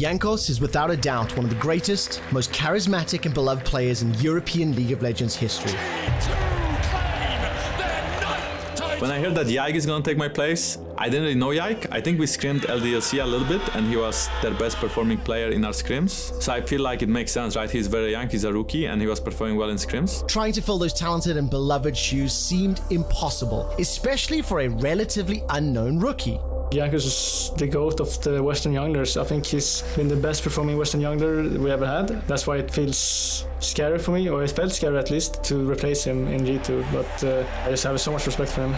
Jankos is without a doubt one of the greatest, most charismatic and beloved players in European League of Legends history. When I heard that Yike is gonna take my place, I didn't really know Yike. I think we scrimmed LDLC a little bit and he was their best performing player in our scrims. So I feel like it makes sense, right? He's very young, he's a rookie and he was performing well in scrims. Trying to fill those talented and beloved shoes seemed impossible, especially for a relatively unknown rookie. Jankos is the GOAT of the Western Younglers. I think he's been the best performing Western Youngler we ever had. That's why it feels scary for me, or it felt scary at least, to replace him in G2. But I just have so much respect for him.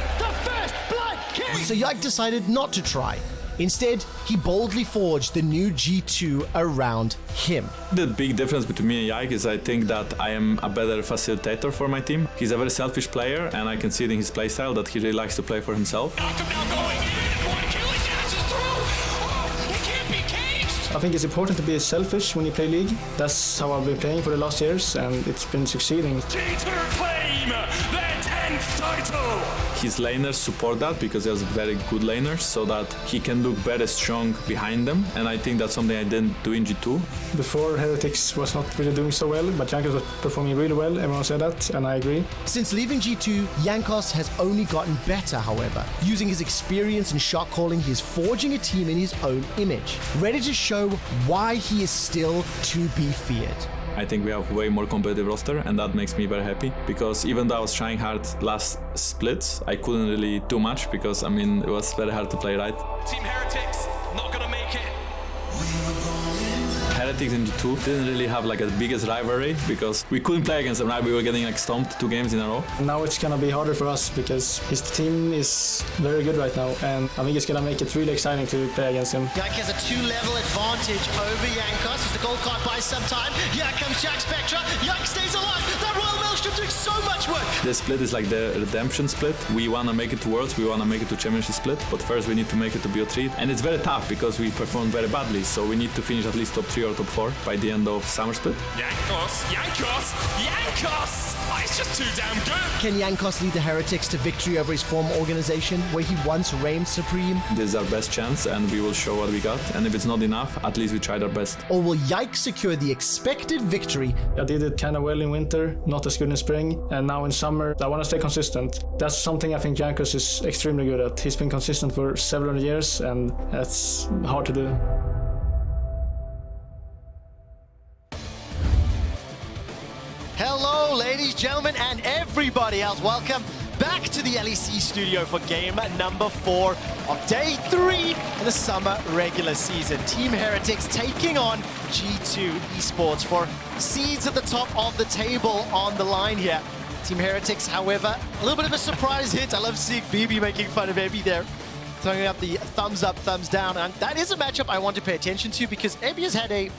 So Yike decided not to try. Instead, he boldly forged the new G2 around him. The big difference between me and Yike is I think that I am a better facilitator for my team. He's a very selfish player and I can see it in his playstyle that he really likes to play for himself. I think it's important to be selfish when you play League. That's how I've been playing for the last years and it's been succeeding. G2 claim their 10th title! His laners support that because he has very good laners so that he can look very strong behind them, and I think that's something I didn't do in G2. Before, Heretics was not really doing so well, but Jankos was performing really well. Everyone said that, and I agree. Since leaving G2, Jankos has only gotten better, however. Using his experience in shot calling, he is forging a team in his own image, ready to show why he is still to be feared. I think we have way more competitive roster and that makes me very happy because even though I was trying hard last splits, I couldn't really do much because, I mean, it was very hard to play right. Team Heretics, not gonna make it. Heretics in G2 didn't really have like a biggest rivalry because we couldn't play against them, right? We were getting like stomped 2 games in a row. Now it's gonna be harder for us because his team is very good right now and I think it's gonna make it really exciting to play against him. Yike has a 2-level advantage over Jankos as the gold card buys some time. Here comes Jack Spectra. Yike stays alive. That Royal Maelstrom doing so much work. This split is like the redemption split. We wanna make it to Worlds, we wanna make it to Championship split, but first we need to make it to BO3. And it's very tough because we performed very badly, so we need to finish at least top 3 or top 4 by the end of Summer Split. Jankos! Jankos! Jankos! Oh, it's just too damn good! Can Jankos lead the Heretics to victory over his former organization, where he once reigned supreme? This is our best chance and we will show what we got. And if it's not enough, at least we tried our best. Or will Yike secure the expected victory? I did it kind of well in winter, not as good in spring, and now in summer I want to stay consistent. That's something I think Jankos is extremely good at. He's been consistent for several years and that's hard to do. Hello, ladies, gentlemen, and everybody else. Welcome back to the LEC studio for game number 4 of day 3 in the summer regular season. Team Heretics taking on G2 Esports for seeds at the top of the table on the line here. Team Heretics, however, a little bit of a surprise hit. I love seeing BB making fun of Ebi there, throwing up the thumbs up, thumbs down. And that is a matchup I want to pay attention to because Ebi has had a,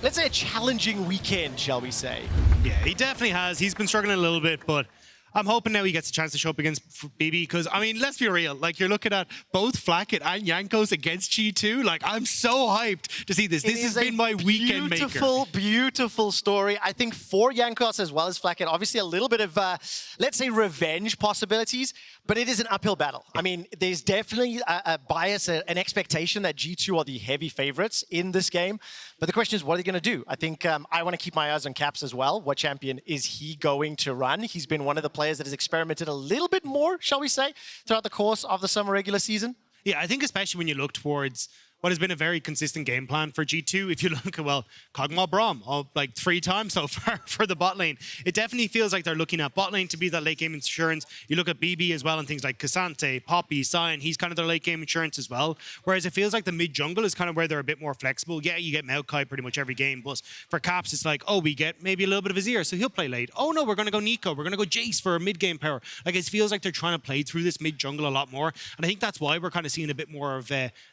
let's say, a challenging weekend, shall we say. Yeah, he definitely has. He's been struggling a little bit, but I'm hoping now he gets a chance to show up against BB because, I mean, let's be real. Like, you're looking at both Flakked and Jankos against G2. Like, I'm so hyped to see this. This has been my weekend maker. Beautiful, beautiful story. I think for Jankos as well as Flakked, obviously a little bit of, let's say, revenge possibilities, but it is an uphill battle. I mean, there's definitely a bias, an expectation that G2 are the heavy favorites in this game. But the question is, what are they going to do? I think I want to keep my eyes on Caps as well. What champion is he going to run? He's been one of the players that has experimented a little bit more, shall we say, throughout the course of the summer regular season. Yeah, I think especially when you look towards what has been a very consistent game plan for G2. If you look at, well, Kog'Maw Braum, like 3 times so far for the bot lane. It definitely feels like they're looking at bot lane to be that late game insurance. You look at BB as well and things like Cassante, Poppy, Sion, he's kind of their late game insurance as well. Whereas it feels like the mid jungle is kind of where they're a bit more flexible. Yeah, you get Maokai pretty much every game, but for Caps, it's like, oh, we get maybe a little bit of Azir, so he'll play late. Oh no, we're going to go Nico, we're going to go Jace for a mid game power. Like, it feels like they're trying to play through this mid jungle a lot more. And I think that's why we're kind of seeing a bit more of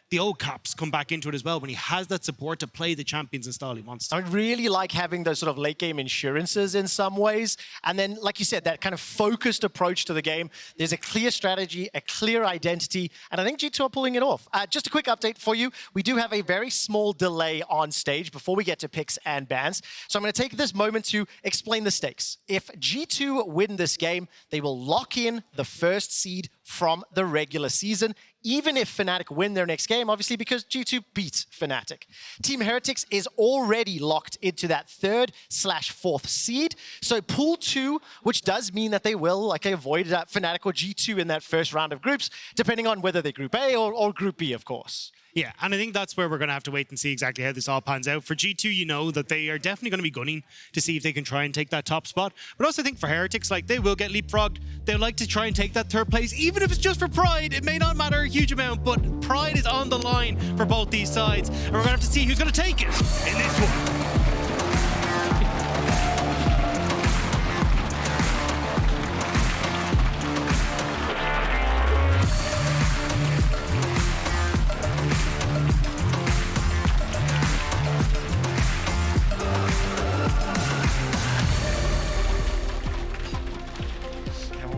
the old Caps come back into it as well when he has that support to play the champions and style he wants to. I really like having those sort of late game insurances in some ways. And then, like you said, that kind of focused approach to the game. There's a clear strategy, a clear identity, and I think G2 are pulling it off. Just a quick update for you. We do have a very small delay on stage before we get to picks and bans. So I'm going to take this moment to explain the stakes. If G2 win this game, they will lock in the first seed from the regular season, even if Fnatic win their next game, obviously because G2 beat Fnatic. Team Heretics is already locked into that 3rd/4th seed. So pool 2, which does mean that they will likely avoid Fnatic or G2 in that first round of groups, depending on whether they're Group A or Group B, of course. Yeah, and I think that's where we're going to have to wait and see exactly how this all pans out. For G2, you know that they are definitely going to be gunning to see if they can try and take that top spot. But also I think for Heretics, like, they will get leapfrogged. They'll like to try and take that 3rd place, even if it's just for pride. It may not matter a huge amount, but pride is on the line for both these sides. And we're going to have to see who's going to take it in this one.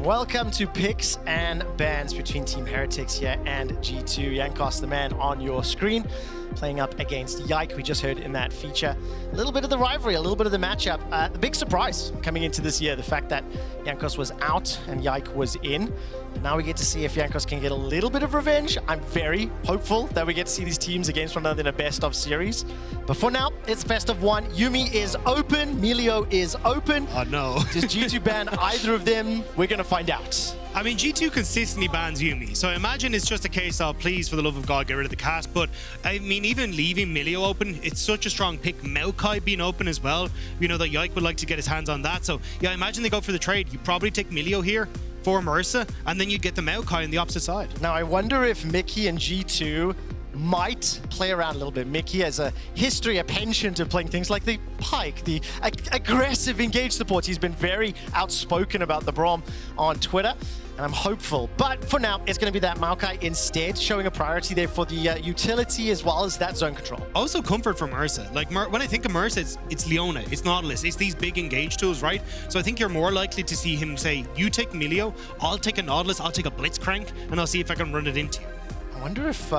Welcome to picks and bans between Team Heretics here and G2. Jankos, the man on your screen, playing up against Yike. We just heard in that feature a little bit of the rivalry, a little bit of the matchup. The big surprise coming into this year, the fact that Jankos was out and Yike was in. And now we get to see if Jankos can get a little bit of revenge. I'm very hopeful that we get to see these teams against one another in a best of series. But for now, it's best of 1. Yuumi is open, Milio is open. Oh no. Does G2 ban either of them? We're going to find out. I mean, G2 consistently bans Yuumi, so I imagine it's just a case of, please, for the love of God, get rid of the cast. But, I mean, even leaving Milio open, it's such a strong pick. Maokai being open as well. You know that Yike would like to get his hands on that. So, yeah, I imagine they go for the trade. You probably take Milio here for Mersa, and then you get the Maokai on the opposite side. Now, I wonder if Mikyx and G2 might play around a little bit. Mikyx has a history, a penchant of playing things like the Pike, the aggressive engage support. He's been very outspoken about the Braum on Twitter, and I'm hopeful. But for now, it's going to be that Maokai instead, showing a priority there for the utility as well as that zone control. Also comfort from Mersa. Like, when I think of Mersa, it's Leona, it's Nautilus, it's these big engage tools, right? So I think you're more likely to see him say, you take Milio, I'll take a Nautilus, I'll take a Blitzcrank, and I'll see if I can run it into you. I wonder if...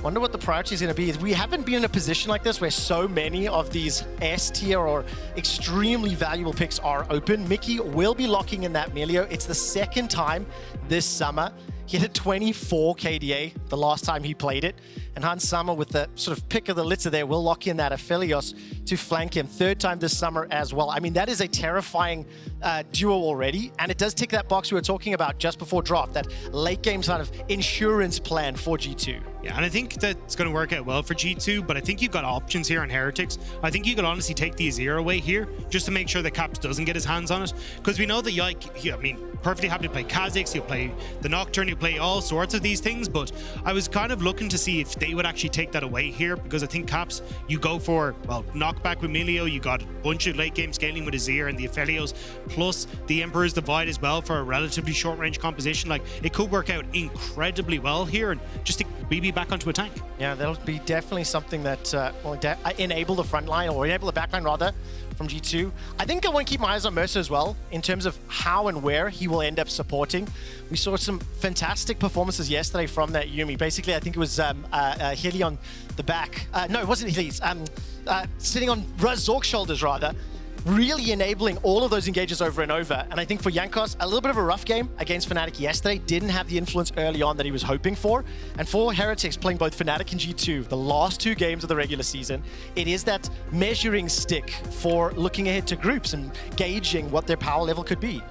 wonder what the priority is going to be. We haven't been in a position like this where so many of these S tier or extremely valuable picks are open. Mikyx will be locking in that Milio. It's the 2nd time this summer. He hit 24 KDA the last time he played it. And Hans Summer, with the sort of pick of the litter there, will lock in that Aphelios to flank him. 3rd time this summer as well. I mean, that is a terrifying duo already. And it does tick that box we were talking about just before draft, that late game sort of insurance plan for G2. Yeah, and I think that's going to work out well for G2, but I think you've got options here on Heretics. I think you could honestly take the Azir away here just to make sure that Caps doesn't get his hands on it. Because we know that Yike, I mean, perfectly happy to play Kha'Zix, he'll play the Nocturne, he'll play all sorts of these things, but I was kind of looking to see if they would actually take that away here, because I think Caps, you go for, well, knockback with Milio, you got a bunch of late game scaling with Azir and the Aphelios, plus the Emperor's Divide as well for a relatively short range composition. Like, it could work out incredibly well here, and just stick BB back onto a tank. Yeah, that'll be definitely something that will enable the front line, or enable the back line rather, from G2. I think I want to keep my eyes on Mersa as well, in terms of how and where he will end up supporting. We saw some fantastic performances yesterday from that Yuumi. Basically, I think it was Hilly on the back. No, it wasn't Hilly's. Sitting on Razork's shoulders, rather. Really enabling all of those engages over and over. And I think for Jankos, a little bit of a rough game against Fnatic yesterday. Didn't have the influence early on that he was hoping for. And for Heretics, playing both Fnatic and G2, the last 2 games of the regular season, it is that measuring stick for looking ahead to groups and gauging what their power level could be.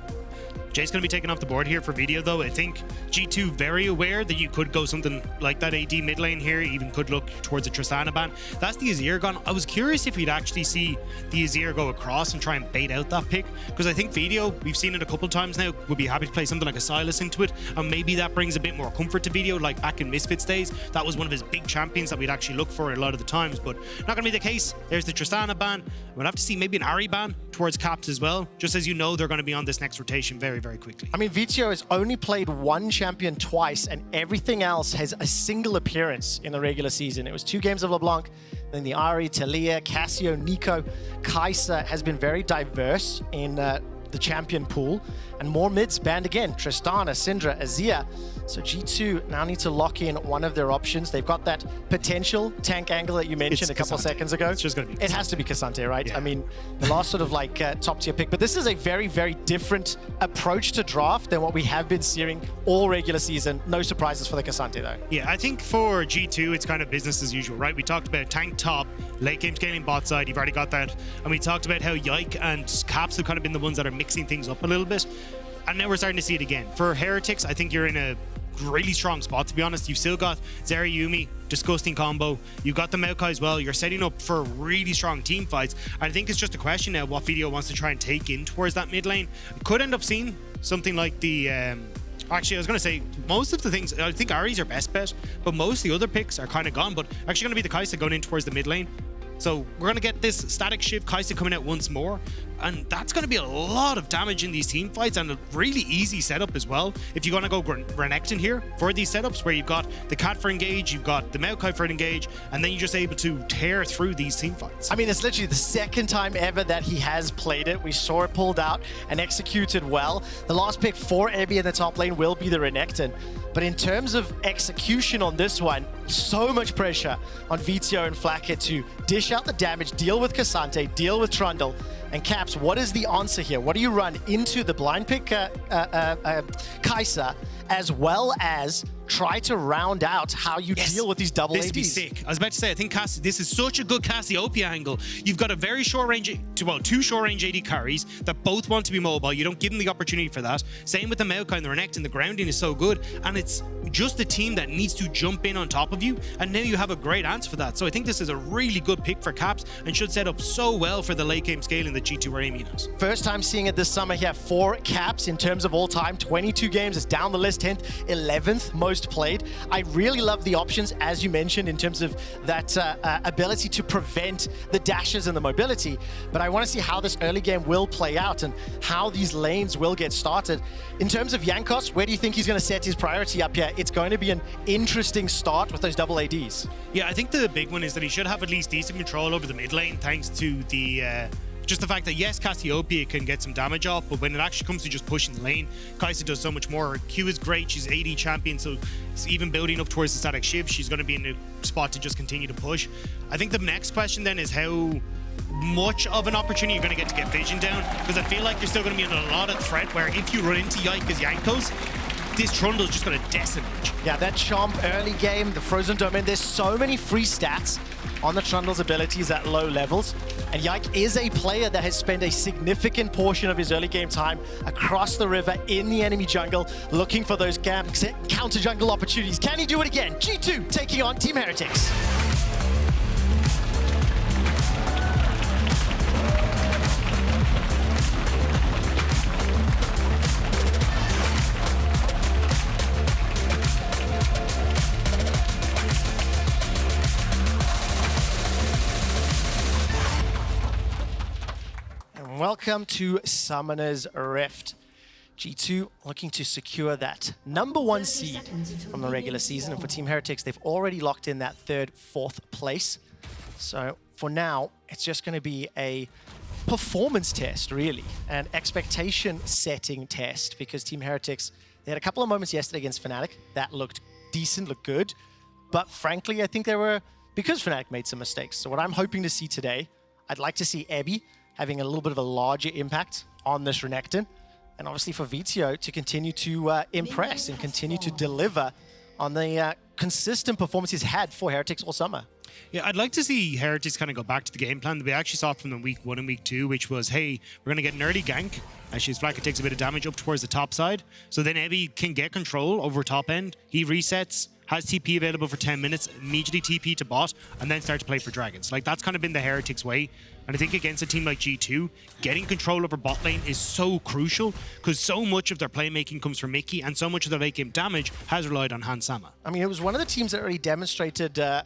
Jay's going to be taken off the board here for Vetheo, though. I think G2 very aware that you could go something like that AD mid lane here, even could look towards a Tristana ban. That's the Azir gone. I was curious if we'd actually see the Azir go across and try and bait out that pick, because I think Vetheo, we've seen it a couple times now, would be happy to play something like a Sylas into it, and maybe that brings a bit more comfort to Vetheo, like back in Misfits days. That was one of his big champions that we'd actually look for a lot of the times, but not going to be the case. There's the Tristana ban. We'll have to see maybe an Ahri ban towards Caps as well, just as you know they're going to be on this next rotation very, very quickly. I mean, Vetheo has only played 1 champion twice, and everything else has a single appearance in the regular season. It was 2 games of LeBlanc, then the Ahri, Talia, Cassio, Nico. Kai'Sa has been very diverse in the the champion pool, and more mids banned again. Tristana, Syndra, Azir. So G2 now need to lock in one of their options. They've got that potential tank angle that you mentioned a couple seconds ago. It's just going to be It has to be Cassante, right? Yeah. I mean, the last sort of like top tier pick, but this is a very, very different approach to draft than what we have been seeing all regular season. No surprises for the Cassante though. Yeah, I think for G2, it's kind of business as usual, right? We talked about tank top, late game scaling bot side, you've already got that. And we talked about how Yike and Caps have kind of been the ones that are mixing things up a little bit. And now we're starting to see it again. For Heretics, I think you're in a really strong spot, to be honest. You've still got Zeri, Yuumi, disgusting combo. You've got the Maokai as well. You're setting up for really strong team fights. And I think it's just a question now what Vetheo wants to try and take in towards that mid lane. Could end up seeing something like the... Actually, I was going to say, most of the things, I think Ari's your best bet, but most of the other picks are kind of gone. But actually going to be the Kai'Sa going in towards the mid lane. So we're going to get this static shift, Kai'Sa coming out once more. And that's going to be a lot of damage in these team fights and a really easy setup as well. If you're going to go Renekton here for these setups where you've got the Cat for engage, you've got the Maokai for engage, and then you're just able to tear through these team fights. I mean, it's literally the second time ever that he has played it. We saw it pulled out and executed well. The last pick for Ebby in the top lane will be the Renekton. But in terms of execution on this one, so much pressure on Vetheo and Flakked to dish out the damage, deal with Cassante, deal with Trundle. And Caps, what is the answer here? What do you run into the blind pick Kai'Sa, as well as try to round out how you deal with these double ADs? This would be sick. I was about to say, I think this is such a good Cassiopeia angle. You've got a very short range, well, two short range AD carries that both want to be mobile. You don't give them the opportunity for that. Same with the Maokai and the Renekton. The grounding is so good. And it's just the team that needs to jump in on top of you. And now you have a great answer for that. So I think this is a really good pick for Caps and should set up so well for the late game scaling that G2 are aiming at. First time seeing it this summer here for Caps in terms of all time. 22 games, it's down the list, 10th, 11th most played. I really love the options, as you mentioned, in terms of that ability to prevent the dashes and the mobility. But I want to see how this early game will play out and how these lanes will get started. In terms of Jankos, where do you think he's going to set his priority up here? It's going to be an interesting start with those double ADs. Yeah, I think the big one is that he should have at least decent control over the mid lane, thanks to the... just the fact that, yes, Cassiopeia can get some damage off, but when it actually comes to just pushing the lane, Kai'Sa does so much more. Q is great, she's AD champion, so even building up towards the static shift, she's going to be in a spot to just continue to push. I think the next question then is how much of an opportunity you're going to get vision down, because I feel like you're still going to be under a lot of threat where if you run into Yike as Jankos, this Trundle is just going to decimate. Yeah, that Chomp early game, the Frozen Domain, there's so many free stats on the Trundle's abilities at low levels. And Yike is a player that has spent a significant portion of his early game time across the river in the enemy jungle, looking for those counter jungle opportunities. Can he do it again? G2 taking on Team Heretics. Welcome to Summoner's Rift. G2 looking to secure that #1 seed from the regular season. And for Team Heretics, they've already locked in that 3rd, 4th place. So for now, it's just going to be a performance test, really. An expectation setting test, because Team Heretics, they had a couple of moments yesterday against Fnatic that looked decent, looked good. But frankly, I think they were, because Fnatic made some mistakes. So what I'm hoping to see today, I'd like to see Ebby having a little bit of a larger impact on this Renekton. And obviously for Vetheo to continue to impress and continue to deliver on the consistent performance he's had for Heretics all summer. Yeah, I'd like to see Heretics kind of go back to the game plan that we actually saw from the week 1 and week 2, which was, hey, we're going to get an early gank. Actually, his Flakked takes a bit of damage up towards the top side. So then Ebby can get control over top end. He resets, has TP available for 10 minutes, immediately TP to bot, and then start to play for dragons. Like, that's kind of been the Heretics way. And I think against a team like G2, getting control over bot lane is so crucial, because so much of their playmaking comes from Mikyx, and so much of their late game damage has relied on Hans Sama. I mean, it was one of the teams that already demonstrated a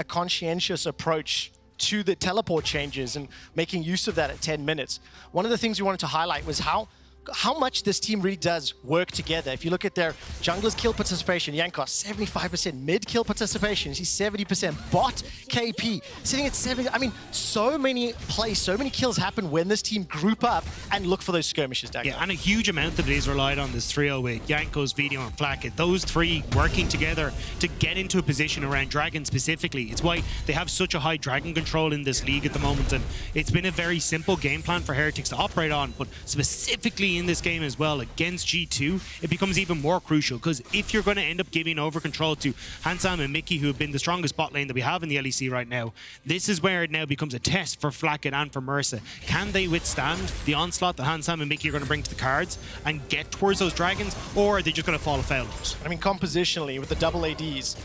conscientious approach to the teleport changes and making use of that at 10 minutes. One of the things we wanted to highlight was how how much this team really does work together. If you look at their junglers kill participation, Jankos 75%, mid kill participation, he's 70%, bot KP sitting at 70. I mean, so many plays, so many kills happen when this team group up and look for those skirmishes, Dagda. Yeah, and a huge amount of it is relied on this trio with Jankos, Vetheo, and Flakked. Those three working together to get into a position around Dragon specifically. It's why they have such a high Dragon control in this league at the moment, and it's been a very simple game plan for Heretics to operate on, but specifically in this game as well against G2, it becomes even more crucial, because if you're going to end up giving over control to Hansam and Mikyx, who have been the strongest bot lane that we have in the LEC right now, this is where it now becomes a test for Flakked and for Mersa. Can they withstand the onslaught that Hansam and Mikyx are going to bring to the cards and get towards those dragons, or are they just going to fall afoul of it? I mean, compositionally with the double ADs,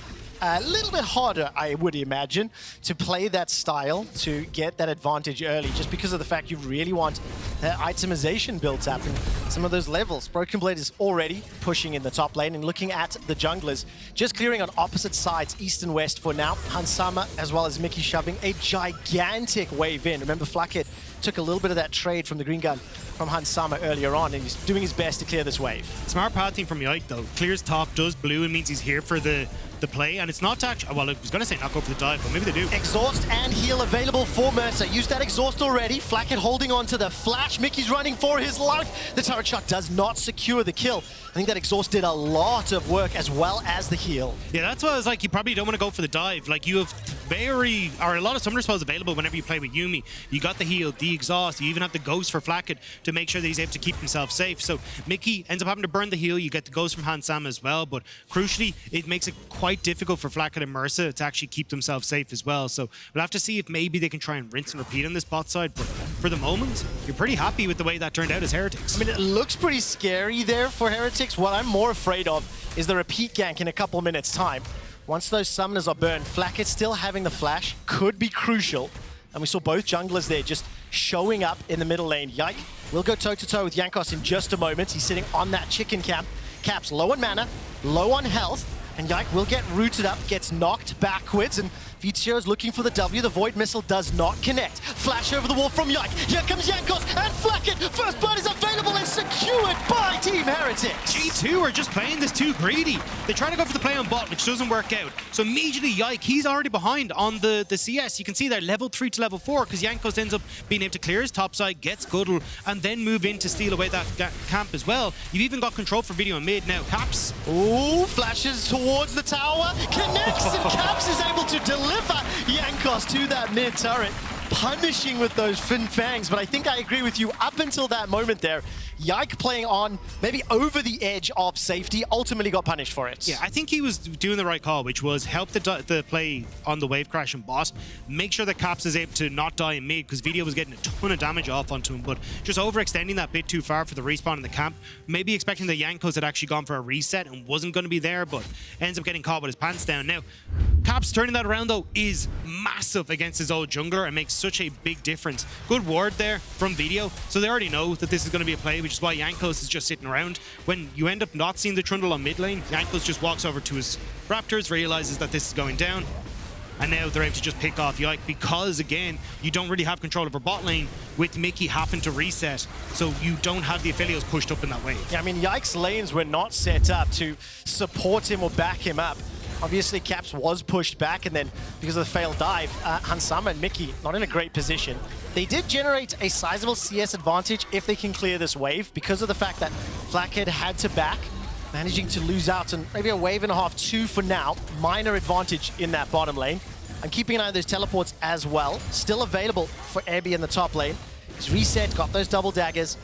a little bit harder, I would imagine, to play that style to get that advantage early, just because of the fact you really want itemization built up in some of those levels. BrokenBlade is already pushing in the top lane and looking at the junglers, just clearing on opposite sides, east and west for now. Hansama as well as Mikyx shoving a gigantic wave in. Remember, Flakked took a little bit of that trade from the green gun from Hansama earlier on, and he's doing his best to clear this wave. Smart pathing from Yike though. Clears top, does blue, and means he's here for the play, and it's not to actually, well, I was going to say not go for the dive, but maybe they do. Exhaust and heal available for Mersa. Used that exhaust already. Flakked holding on to the flash. Mikyx running for his life. The turret shot does not secure the kill. I think that exhaust did a lot of work as well as the heal. Yeah, that's why I was like, you probably don't want to go for the dive. Like, you have a lot of summoner spells available whenever you play with Yuumi. You got the heal, the exhaust, you even have the ghost for Flakked to make sure that he's able to keep himself safe. So Mikyx ends up having to burn the heal. You get the ghost from Hansam as well, but crucially, it makes it quite difficult for Flakked and Mersa to actually keep themselves safe as well. So we'll have to see if maybe they can try and rinse and repeat on this bot side, but for the moment, you're pretty happy with the way that turned out as Heretics. I mean, it looks pretty scary there for Heretics. What I'm more afraid of is the repeat gank in a couple minutes time. Once those summoners are burned, Flakked still having the flash could be crucial. And we saw both junglers there just showing up in the middle lane. Yike will go toe-to-toe with Jankos in just a moment. He's sitting on that chicken camp. Caps low on mana, low on health, and Yike will get rooted up, gets knocked backwards, and Vetheo is looking for the W. The Void Missile does not connect. Flash over the wall from Yike. Here comes Jankos and Flakked. First blood is available and secured by Team Heretics. G2 are just playing this too greedy. They try to go for the play on bot, which doesn't work out. So immediately Yike, he's already behind on the CS. You can see they're level 3 to level 4 because Jankos ends up being able to clear his top side, gets Guddle, and then move in to steal away that camp as well. You've even got control for Vetheo in mid now. Caps. Ooh, flashes towards the tower, connects, and Caps is able to deliver Jankos to that mid turret, punishing with those fin fangs. But I think I agree with you, up until that moment there, Yike playing on maybe over the edge of safety, ultimately got punished for it. Yeah, I think he was doing the right call, which was help the play on the wave crash and bot, make sure that Caps is able to not die in mid, because Vetheo was getting a ton of damage off onto him, but just overextending that bit too far for the respawn in the camp, maybe expecting the Jankos had actually gone for a reset and wasn't going to be there, but ends up getting caught with his pants down. Now, Caps turning that around though is massive against his old jungler and makes such a big difference. Good ward there from Vetheo, so they already know that this is going to be a play, which is why Jankos is just sitting around. When you end up not seeing the Trundle on mid lane, Jankos just walks over to his Raptors, realizes that this is going down, and now they're able to just pick off Yike because, again, you don't really have control over bot lane with Mikyx having to reset, so you don't have the Aphelios pushed up in that way. Yeah, I mean, Yike's lanes were not set up to support him or back him up. Obviously, Caps was pushed back, and then because of the failed dive, Hansama and Mikyx not in a great position. They did generate a sizable CS advantage if they can clear this wave, because of the fact that Flakked had to back, managing to lose out on maybe a wave and a half, 2 for now. Minor advantage in that bottom lane. I'm keeping an eye on those teleports as well. Still available for Abby in the top lane. He's reset, got those double daggers.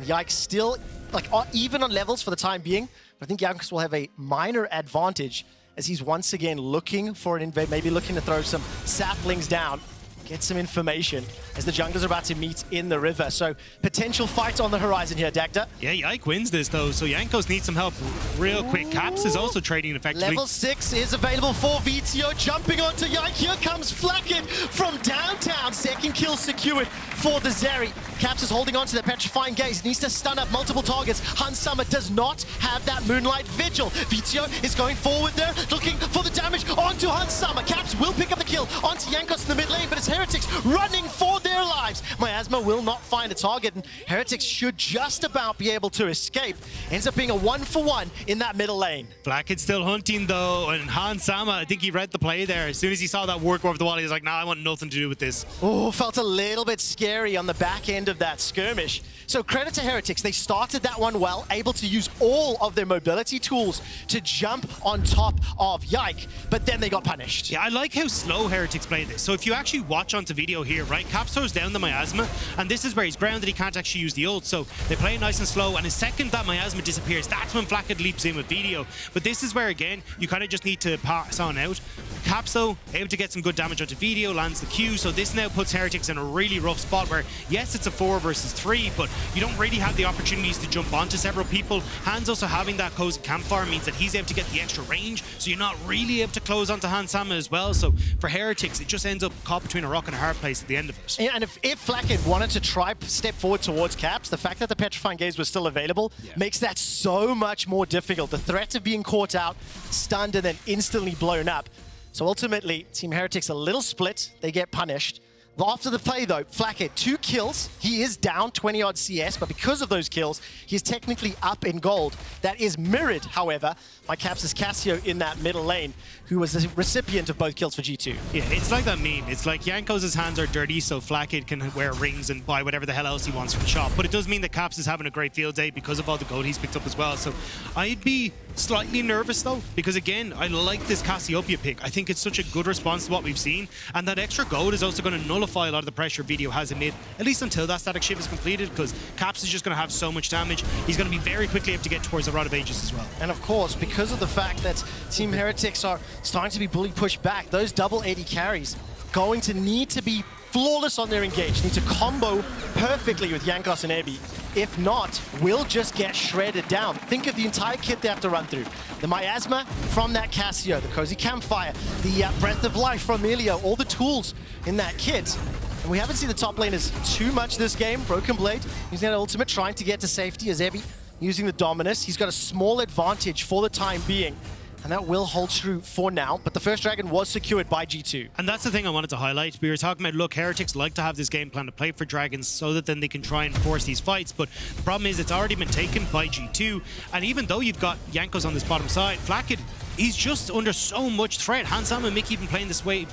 Yike still like even on levels for the time being, but I think Jankos will have a minor advantage as he's once again looking for an invade, maybe looking to throw some saplings down, get some information as the junglers are about to meet in the river. So potential fight on the horizon here, Dagda. Yeah, Yike wins this though, so Jankos needs some help real quick. Caps is also trading effectively. Level 6 is available for Vetheo, jumping onto Yike. Here comes Flakked from downtown. Second kill secured for the Zeri. Caps is holding on to the petrifying gaze, needs to stun up multiple targets. Hansama does not have that Moonlight Vigil. Vetheo is going forward there, looking for the damage onto Hansama. Caps will pick up the kill onto Jankos in the mid lane, but it's Heretics running for their their lives. Miasma will not find a target, and Heretics should just about be able to escape. Ends up being a 1-for-1 in that middle lane. Flakked still hunting though, and Sama, I think he read the play there. As soon as he saw that ward go over the wall, he was like, nah, I want nothing to do with this. Oh, felt a little bit scary on the back end of that skirmish. So credit to Heretics, they started that one well, able to use all of their mobility tools to jump on top of Yike, but then they got punished. Yeah, I like how slow Heretics play this. So if you actually watch onto video here, right, Caps throws down the Miasma, and this is where he's grounded, he can't actually use the ult, so they play nice and slow, and the second that Miasma disappears, that's when Flakked leaps in with Vetheo. But this is where, again, you kind of just need to pass on out. Caps, though, able to get some good damage onto Vetheo, lands the Q, so this now puts Heretics in a really rough spot where, yes, it's a 4 versus 3, but you don't really have the opportunities to jump onto several people. Hans also having that cozy campfire means that he's able to get the extra range, so you're not really able to close onto Sama as well. So for Heretics, it just ends up caught between a rock and a hard place at the end of it. Yeah, and if Flakked wanted to try step forward towards Caps, the fact that the Petrifying Gaze was still available makes that so much more difficult. The threat of being caught out, stunned, and then instantly blown up. So ultimately, Team Heretics a little split. They get punished. After the play though, Flakked, 2 kills. He is down 20-odd CS, but because of those kills, he's technically up in gold. That is mirrored, however, by Caps' Cassio in that middle lane, who was the recipient of both kills for G2. Yeah, it's like that meme. It's like Jankos' hands are dirty, so Flakked can wear rings and buy whatever the hell else he wants from the shop. But it does mean that Caps is having a great field day because of all the gold he's picked up as well. So I'd be slightly nervous though, because again, I like this Cassiopeia pick. I think it's such a good response to what we've seen, and that extra gold is also going to nullify a lot of the pressure Vetheo has in mid, at least until that static shift is completed, because Caps is just going to have so much damage. He's going to be very quickly able to get towards the Rod of Ages as well. And of course, because of the fact that Team Heretics are starting to be bully pushed back, those double AD carries going to need to be flawless on their engage, need to combo perfectly with Jankos and Ebi. If not, we'll just get shredded down. Think of the entire kit they have to run through. The Miasma from that Cassio, the Cozy Campfire, the Breath of Life from Milio, all the tools in that kit. And we haven't seen the top laners too much this game. BrokenBlade using that ultimate, trying to get to safety as Ebi using the Dominus. He's got a small advantage for the time being, and that will hold true for now, but the first dragon was secured by G2. And that's the thing I wanted to highlight. We were talking about, look, Heretics like to have this game plan to play for dragons so that then they can try and force these fights, but the problem is it's already been taken by G2, and even though you've got Jankos on this bottom side, Flakked, he's just under so much threat. Sam and Mikyx been playing this wave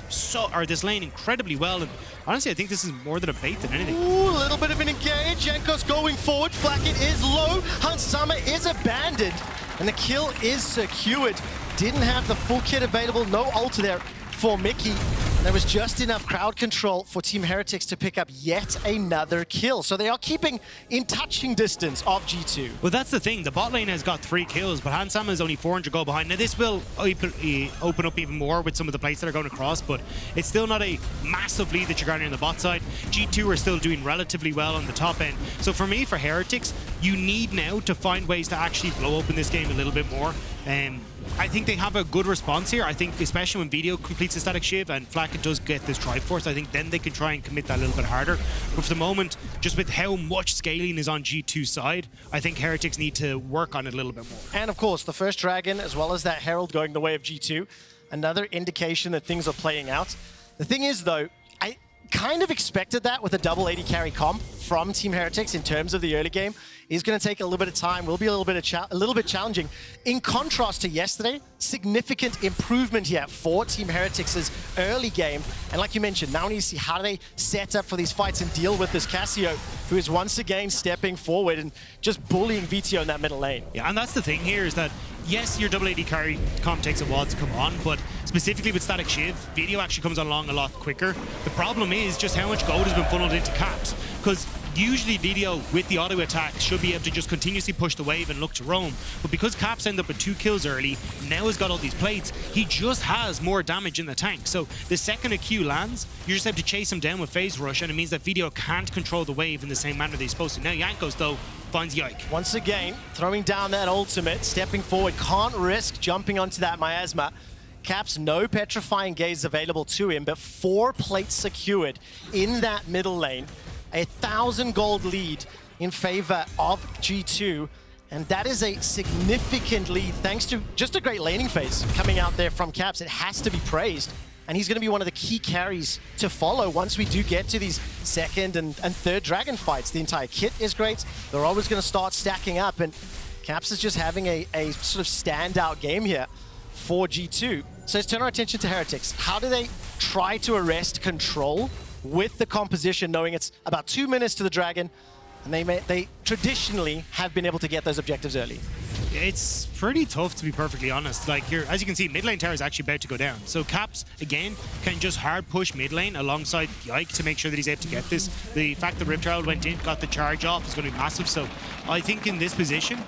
this lane incredibly well, and honestly, I think this is more than a bait than anything. Ooh, a little bit of an engage. Jankos going forward. Flakked is low. Hansama is abandoned, and the kill is secured. Didn't have the full kit available. No ult there for Mikyx. There was just enough crowd control for Team Heretics to pick up yet another kill. So they are keeping in touching distance of G2. Well, that's the thing. The bot lane has got 3 kills, but Hansama is only 400 gold behind. Now, this will open up even more with some of the plays that are going across, but it's still not a massive lead that you're garnering on the bot side. G2 are still doing relatively well on the top end. So for me, for Heretics, you need now to find ways to actually blow open this game a little bit more. I think they have a good response here. I think especially when Vetheo completes the static shiv and Flakked does get this Triforce, I think then they can try and commit that a little bit harder. But for the moment, just with how much scaling is on G2's side, I think Heretics need to work on it a little bit more. And of course, the first dragon, as well as that Herald going the way of G2, another indication that things are playing out. The thing is, though, I kind of expected that with a double AD carry comp from Team Heretics in terms of the early game. Is going to take a little bit of time, will be a little bit challenging. In contrast to yesterday, significant improvement here for Team Heretics' early game. And like you mentioned, now we need to see how do they set up for these fights and deal with this Cassio, who is once again stepping forward and just bullying Vetheo in that middle lane. Yeah, and that's the thing here is that, yes, your double AD carry comp takes a while to come on, but specifically with static shiv, Vetheo actually comes along a lot quicker. The problem is just how much gold has been funneled into Caps, because usually Vetheo with the auto attack should be able to just continuously push the wave and look to roam. But because Caps end up with 2 kills early, now has got all these plates, he just has more damage in the tank. So the second a Q lands, you just have to chase him down with phase rush, and it means that Vetheo can't control the wave in the same manner they're supposed to. Now Jankos, though, finds Yike. Once again, throwing down that ultimate, stepping forward, can't risk jumping onto that Miasma. Caps, no Petrifying Gaze available to him, but 4 plates secured in that middle lane. 1,000 gold lead in favor of G2, and that is a significant lead thanks to just a great laning phase coming out there from Caps. It has to be praised. and he's going to be one of the key carries to follow once we do get to these second and third Dragon fights. The entire kit is great. They're always going to start stacking up, and Caps is just having a sort of standout game here for G2. So let's turn our attention to Heretics. How do they try to arrest control with the composition, knowing it's about 2 minutes to the Dragon, and they traditionally have been able to get those objectives early? It's pretty tough, to be perfectly honest. Like here, as you can see, mid lane tower is actually about to go down. So Caps, again, can just hard push mid lane alongside Yike to make sure that he's able to get this. The fact that Rift Herald went in, got the charge off, is going to be massive. So I think in this position,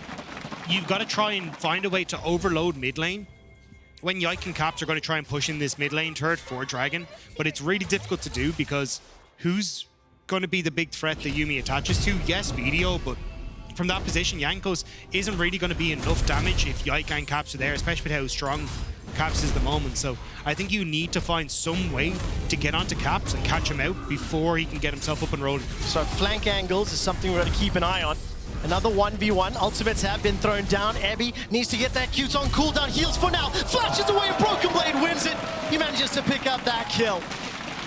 you've got to try and find a way to overload mid lane when Yike and Caps are going to try and push in this mid lane turret for Dragon. But it's really difficult to do because who's going to be the big threat that Yuumi attaches to? Yes, Vetheo, but from that position, Jankos isn't really going to be enough damage if Yike and Caps are there, especially with how strong Caps is at the moment. So I think you need to find some way to get onto Caps and catch him out before he can get himself up and rolling. So flank angles is something we're going to keep an eye on. Another 1v1. Ultimates have been thrown down. Ebby needs to get that Q's on cooldown. Heals for now. Flashes away and BrokenBlade wins it. He manages to pick up that kill.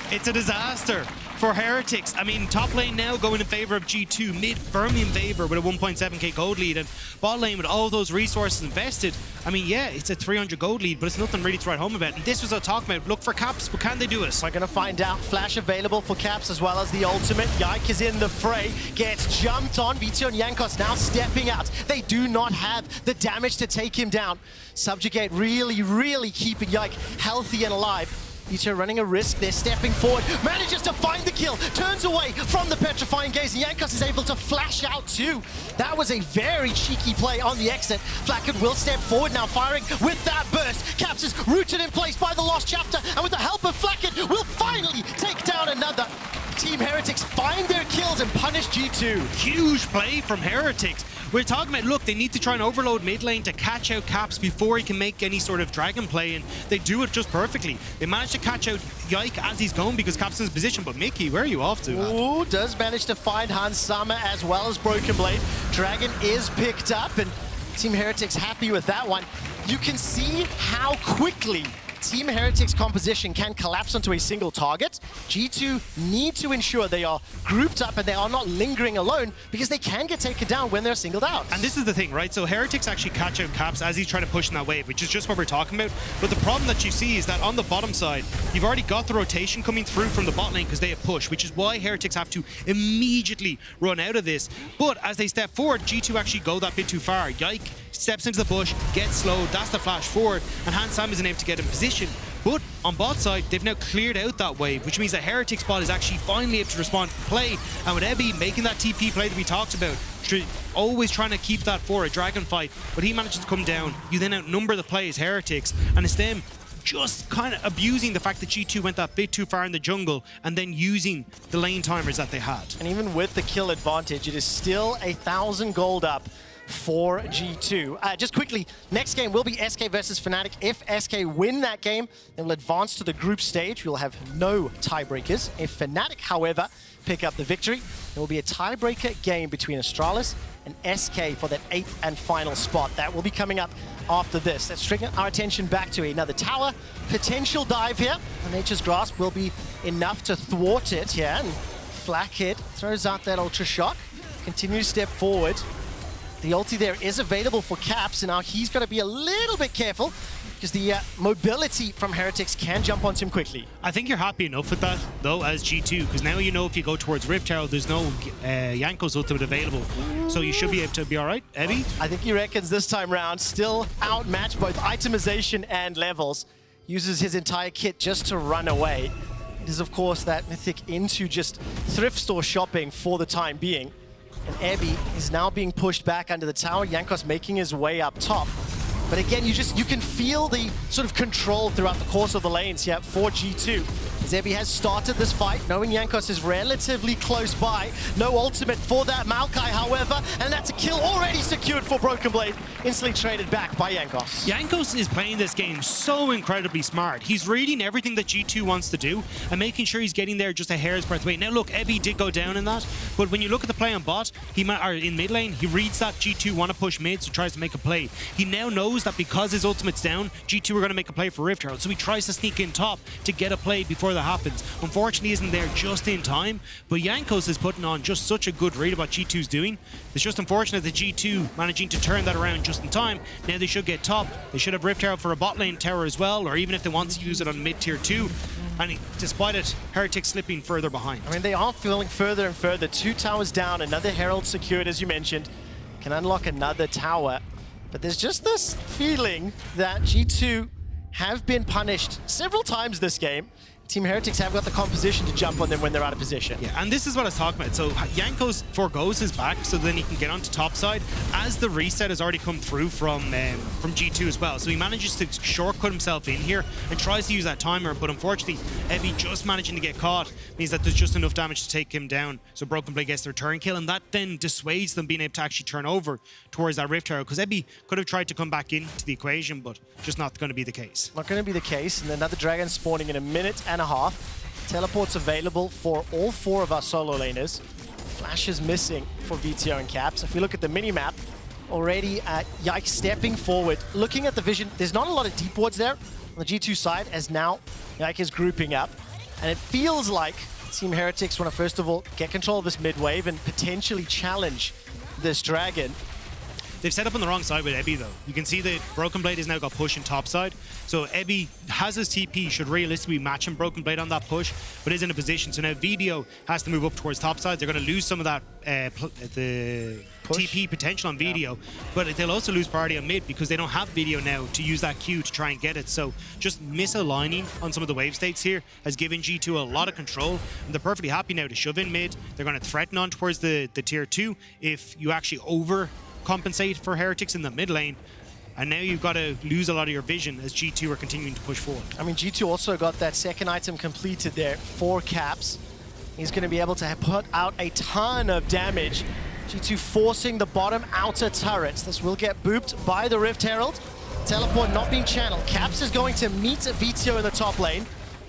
It's a disaster for Heretics. I mean, top lane now going in favor of G2, mid firmly in favor with a 1.7k gold lead, and bot lane with all those resources invested. I mean, yeah, it's a 300 gold lead, but it's nothing really to write home about. And this was what I'm talking about. Look for Caps, but can they do it? We're going to find out. Flash available for Caps as well as the ultimate. Yike is in the fray, gets jumped on. Vetheo and Jankos now stepping out. They do not have the damage to take him down. Subjugate really keeping Yike healthy and alive. Vetheo running a risk, they're stepping forward, manages to find the kill, turns away from the petrifying gaze, and Jankos is able to flash out too. That was a very cheeky play on the exit. Flakked will step forward now, firing with that burst. Caps is rooted in place by the Lost Chapter, and with the help of Flakked, will finally take down another. Team Heretics find their kills and punish G2. Huge play from Heretics. We're talking about, look, they need to try and overload mid lane to catch out Caps before he can make any sort of Dragon play, and they do it just perfectly. They manage to catch out Yike as he's going because Caps is in his position, but Mikyx, where are you off to? Ooh, does manage to find Hans Sama as well as BrokenBlade. Dragon is picked up, and Team Heretics happy with that one. You can see how quickly Team Heretics composition can collapse onto a single target. G2 need to ensure they are grouped up and they are not lingering alone, because they can get taken down when they're singled out. And this is the thing, right? So Heretics actually catch out Caps as he's trying to push in that wave, which is just what we're talking about. But the problem that you see is that on the bottom side, you've already got the rotation coming through from the bot lane because they have push, which is why Heretics have to immediately run out of this. But as they step forward, G2 actually go that bit too far. Yike steps into the bush, gets slowed, that's the flash forward, and Hans Sam isn't able to get in position. But on bot side, they've now cleared out that wave, which means that Heretics bot is actually finally able to respond to play. And with Ebby making that TP play that we talked about, always trying to keep that for a Dragon fight, but he manages to come down. You then outnumber the play as Heretics, and it's them just kind of abusing the fact that G2 went that bit too far in the jungle and then using the lane timers that they had. And even with the kill advantage, it is still 1,000 gold up for G2. Just quickly, next game will be SK versus Fnatic. If SK win that game, they will advance to the group stage. We'll have no tiebreakers. If Fnatic, however, pick up the victory, there will be a tiebreaker game between Astralis and SK for that 8th and final spot. That will be coming up after this. Let's bring our attention back to another tower. Potential dive here. Nature's Grasp will be enough to thwart it here. And Flakked throws out that Ultra Shock. Continues to step forward. The ulti there is available for Caps, and now he's got to be a little bit careful because the mobility from Heretics can jump onto him quickly. I think you're happy enough with that, though, as G2, because now you know if you go towards Rift Herald, there's no Jankos ultimate available. So you should be able to be all right. Ebby? I think he reckons this time round, still outmatched both itemization and levels. Uses his entire kit just to run away. It is, of course, that Mythic into just thrift store shopping for the time being. And Ebby is now being pushed back under the tower. Jankos making his way up top. But again, you can feel the sort of control throughout the course of the lanes here for G2. Zebi has started this fight, knowing Jankos is relatively close by. No ultimate for that Maokai, however, and that's a kill already secured for BrokenBlade. Instantly traded back by Jankos. Jankos is playing this game so incredibly smart. He's reading everything that G2 wants to do and making sure he's getting there just a hair's breadth away. Now look, Ebby did go down in that, but when you look at the play on bot, or in mid lane, he reads that G2 want to push mid, so tries to make a play. He now knows that because his ultimate's down, G2 are going to make a play for Rift Herald, so he tries to sneak in top to get a play before that happens. Unfortunately, isn't there just in time, but Jankos is putting on just such a good read about G2's doing. It's just unfortunate that G2 managing to turn that around just in time. Now they should get top. They should have Rift Herald for a bot lane tower as well, or even if they want to use it on mid tier 2. And despite it, Heretics slipping further behind. I mean, they are falling further and further. 2 towers down, another Herald secured, as you mentioned. Can unlock another tower. But there's just this feeling that G2 have been punished several times this game. Team Heretics have got the composition to jump on them when they're out of position. Yeah, and this is what I was talking about. So Jankos forgoes his back so then he can get onto top side as the reset has already come through from G2 as well. So he manages to shortcut himself in here and tries to use that timer, but unfortunately, Ebby just managing to get caught means that there's just enough damage to take him down. So BrokenBlade gets the return kill, and that then dissuades them being able to actually turn over towards that Rift Herald, because Ebby could have tried to come back into the equation, but just not going to be the case. Not going to be the case, and another dragon spawning in a minute and a half. Teleports available for all 4 of our solo laners. Flash is missing for Vetheo and Caps. If we look at the mini-map, already Yike stepping forward. Looking at the vision, there's not a lot of deep wards there on the G2 side, as now Yike is grouping up. And it feels like Team Heretics want to first of all get control of this mid wave and potentially challenge this dragon. They've set up on the wrong side with Ebby though. You can see that BrokenBlade has now got push in top side. So Ebby has his TP, should realistically match him BrokenBlade on that push, but is in a position. So now Vetheo has to move up towards top side. They're going to lose some of that the push. TP potential on Vetheo, but they'll also lose priority on mid because they don't have Vetheo now to use that Q to try and get it. So just misaligning on some of the wave states here has given G2 a lot of control, and they're perfectly happy now to shove in mid. They're going to threaten on towards the tier 2 if you actually compensate for Heretics in the mid lane, and now you've got to lose a lot of your vision as G2 are continuing to push forward. I mean, G2 also got that second item completed there for Caps. He's going to be able to put out a ton of damage. G2 forcing the bottom outer turrets. This will get booped by the Rift Herald. Teleport not being channeled. Caps is going to meet Vetheo in the top lane.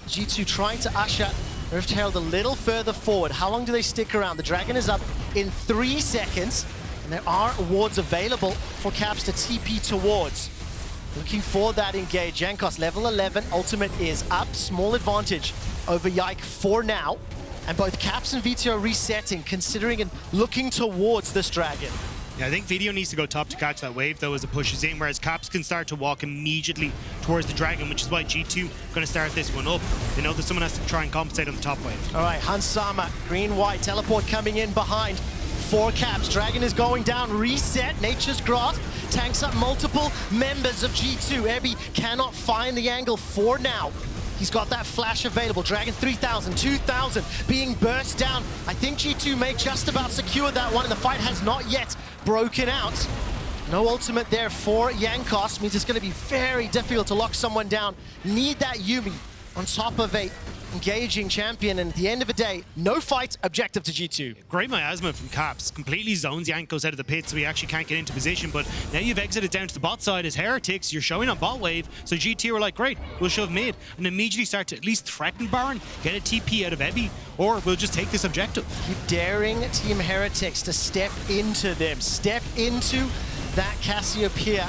G2 trying to usher Rift Herald a little further forward. How long do they stick around? The dragon is up in 3 seconds. And there are wards available for Caps to TP towards. Looking for that engage. Jankos, level 11, ultimate is up. Small advantage over Yike for now. And both Caps and Vetheo are resetting, considering and looking towards this dragon. Yeah, I think Vetheo needs to go top to catch that wave, though, as it pushes in, whereas Caps can start to walk immediately towards the dragon, which is why G2 going to start this one up. They know that someone has to try and compensate on the top wave. All right, Hansama, green-white, teleport coming in behind. 4 Caps, dragon is going down, reset, Nature's Grasp, tanks up multiple members of G2. Ebby cannot find the angle for now. He's got that flash available. Dragon 3,000, 2,000 being burst down. I think G2 may just about secure that one, and the fight has not yet broken out. No ultimate there for Jankos, means it's going to be very difficult to lock someone down. Need that Yuumi on top of a engaging champion, and at the end of the day, no fight, objective to G2. Great miasma from Caps. Completely zones Jankos out of the pit, so he actually can't get into position, but now you've exited down to the bot side as Heretics. You're showing on bot wave, so G2 are like, great, we'll shove mid, and immediately start to at least threaten Baron, get a TP out of Ebby, or we'll just take this objective. Keep daring Team Heretics to step into them, step into that Cassiopeia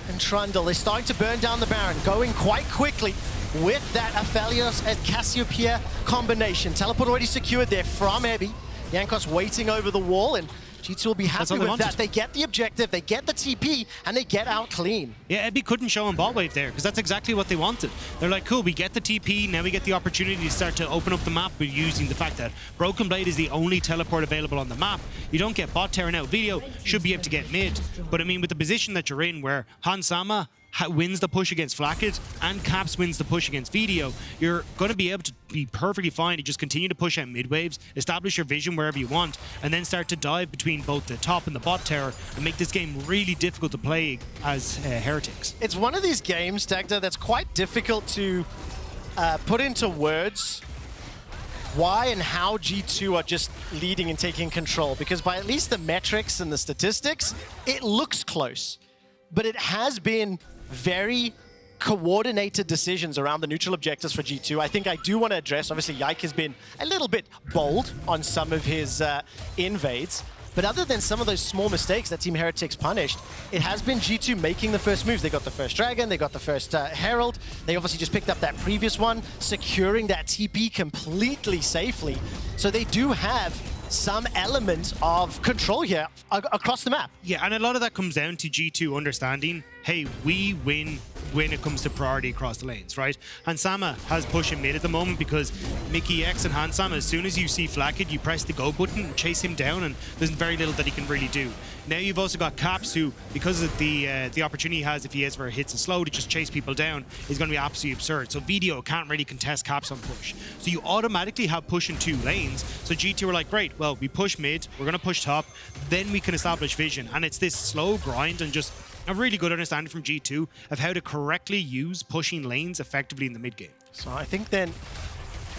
and Trundle. They're starting to burn down the Baron, going quite quickly with that Aphelios and Cassiopeia combination. Teleport already secured there from Ebby. Jankos waiting over the wall, and G2 will be happy with that. They get the objective, they get the TP, and they get out clean. Yeah, Ebby couldn't show on bot wave there, because that's exactly what they wanted. They're like, cool, we get the TP, now we get the opportunity to start to open up the map by using the fact that BrokenBlade is the only teleport available on the map. You don't get bot tearing out. Vetheo should be able to get mid, but I mean, with the position that you're in, where Hansama wins the push against Flakked and Caps wins the push against Vetheo, you're going to be able to be perfectly fine to just continue to push out mid waves, establish your vision wherever you want, and then start to dive between both the top and the bot tower and make this game really difficult to play as Heretics. It's one of these games, Dagda, that's quite difficult to put into words why and how G2 are just leading and taking control, because by at least the metrics and the statistics, it looks close. But it has been very coordinated decisions around the neutral objectives for G2. I think I do want to address, obviously Yike has been a little bit bold on some of his invades, but other than some of those small mistakes that Team Heretics punished, it has been G2 making the first moves. They got the first Dragon, they got the first Herald, they obviously just picked up that previous one, securing that TP completely safely. So they do have some element of control here across the map. Yeah, and a lot of that comes down to G2 understanding, hey, we win when it comes to priority across the lanes, right? Hansama has push in mid at the moment because Mikyx and Hansama, as soon as you see Flakked, you press the go button and chase him down, and there's very little that he can really do. Now you've also got Caps, who, because of the opportunity he has if he ever hits a slow to just chase people down, is going to be absolutely absurd. So Vetheo can't really contest Caps on push. So you automatically have push in 2 lanes. So G2 are like, great, well, we push mid, we're going to push top, then we can establish vision. And it's this slow grind and just a really good understanding from G2 of how to correctly use pushing lanes effectively in the mid game. So I think then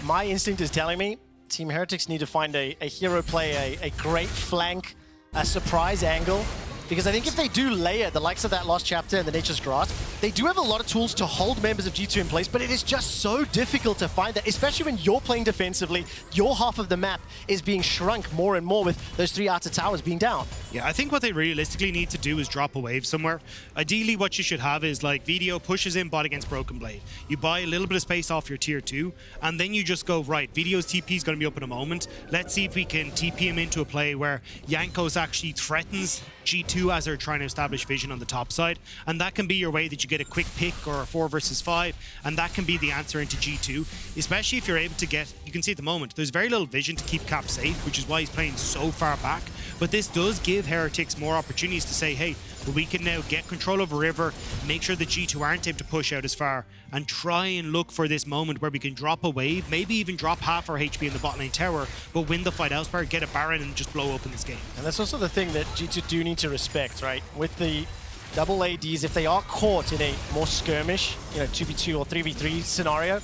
my instinct is telling me Team Heretics need to find a hero play, a great flank, a surprise angle, because I think if they do layer the likes of that Lost Chapter and the Nature's Grasp, they do have a lot of tools to hold members of G2 in place, but it is just so difficult to find that, especially when you're playing defensively, your half of the map is being shrunk more and more with those 3 outer towers being down. Yeah, I think what they realistically need to do is drop a wave somewhere. Ideally, what you should have is like Vetheo pushes in bot against BrokenBlade. You buy a little bit of space off your tier 2, and then you just go, right, Vetheo's TP is going to be up in a moment. Let's see if we can TP him into a play where Jankos actually threatens G2 as they're trying to establish vision on the top side, and that can be your way that you get a quick pick or a 4 versus 5, and that can be the answer into G2, especially if you're able to get, you can see at the moment, there's very little vision to keep Cap safe, which is why he's playing so far back, but this does give Heretics more opportunities to say, hey, we can now get control of a river, make sure that G2 aren't able to push out as far, and try and look for this moment where we can drop a wave, maybe even drop half our HP in the bot lane tower, but win the fight elsewhere, get a Baron, and just blow open this game. And that's also the thing that G2 do need to respect, right? With the double ADs, if they are caught in a more skirmish, 2v2 or 3v3 scenario,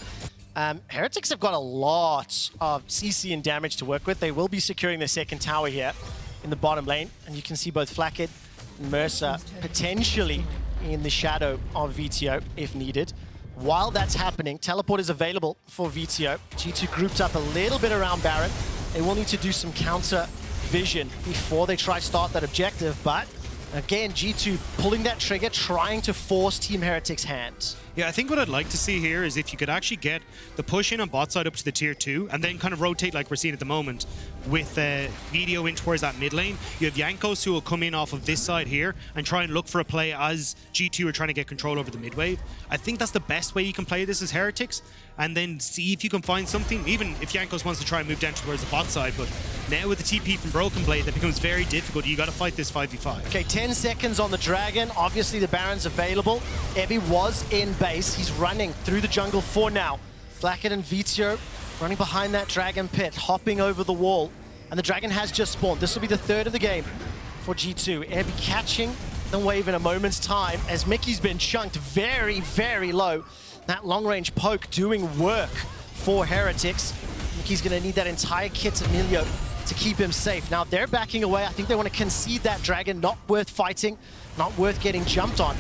Heretics have got a lot of CC and damage to work with. They will be securing their second tower here in the bottom lane, and you can see both Flakked and Mersa potentially in the shadow of Vetheo if needed. While that's happening, teleport is available for Vetheo. G2 grouped up a little bit around Baron. They will need to do some counter vision before they try to start that objective, but again, G2 pulling that trigger, trying to force Team Heretics' hand. Yeah, I think what I'd like to see here is if you could actually get the push in on bot side up to the tier 2 and then kind of rotate like we're seeing at the moment with Vetheo in towards that mid lane. You have Jankos who will come in off of this side here and try and look for a play as G2 are trying to get control over the mid wave. I think that's the best way you can play this as Heretics, and then see if you can find something, even if Jankos wants to try and move down towards the bot side, but now with the TP from BrokenBlade, that becomes very difficult. You got to fight this 5v5. Okay, 10 seconds on the Dragon. Obviously the Baron's available. Ebby was in base. He's running through the jungle for now. Flakked and Vetheo running behind that Dragon pit, hopping over the wall. And the Dragon has just spawned. This will be the 3rd of the game for G2. Ebby catching the wave in a moment's time as Mickey's been chunked very, very low. That long-range poke doing work for Heretics. Mickey's going to need that entire kit to Milio to keep him safe. Now they're backing away. I think they want to concede that Dragon. Not worth fighting, not worth getting jumped on.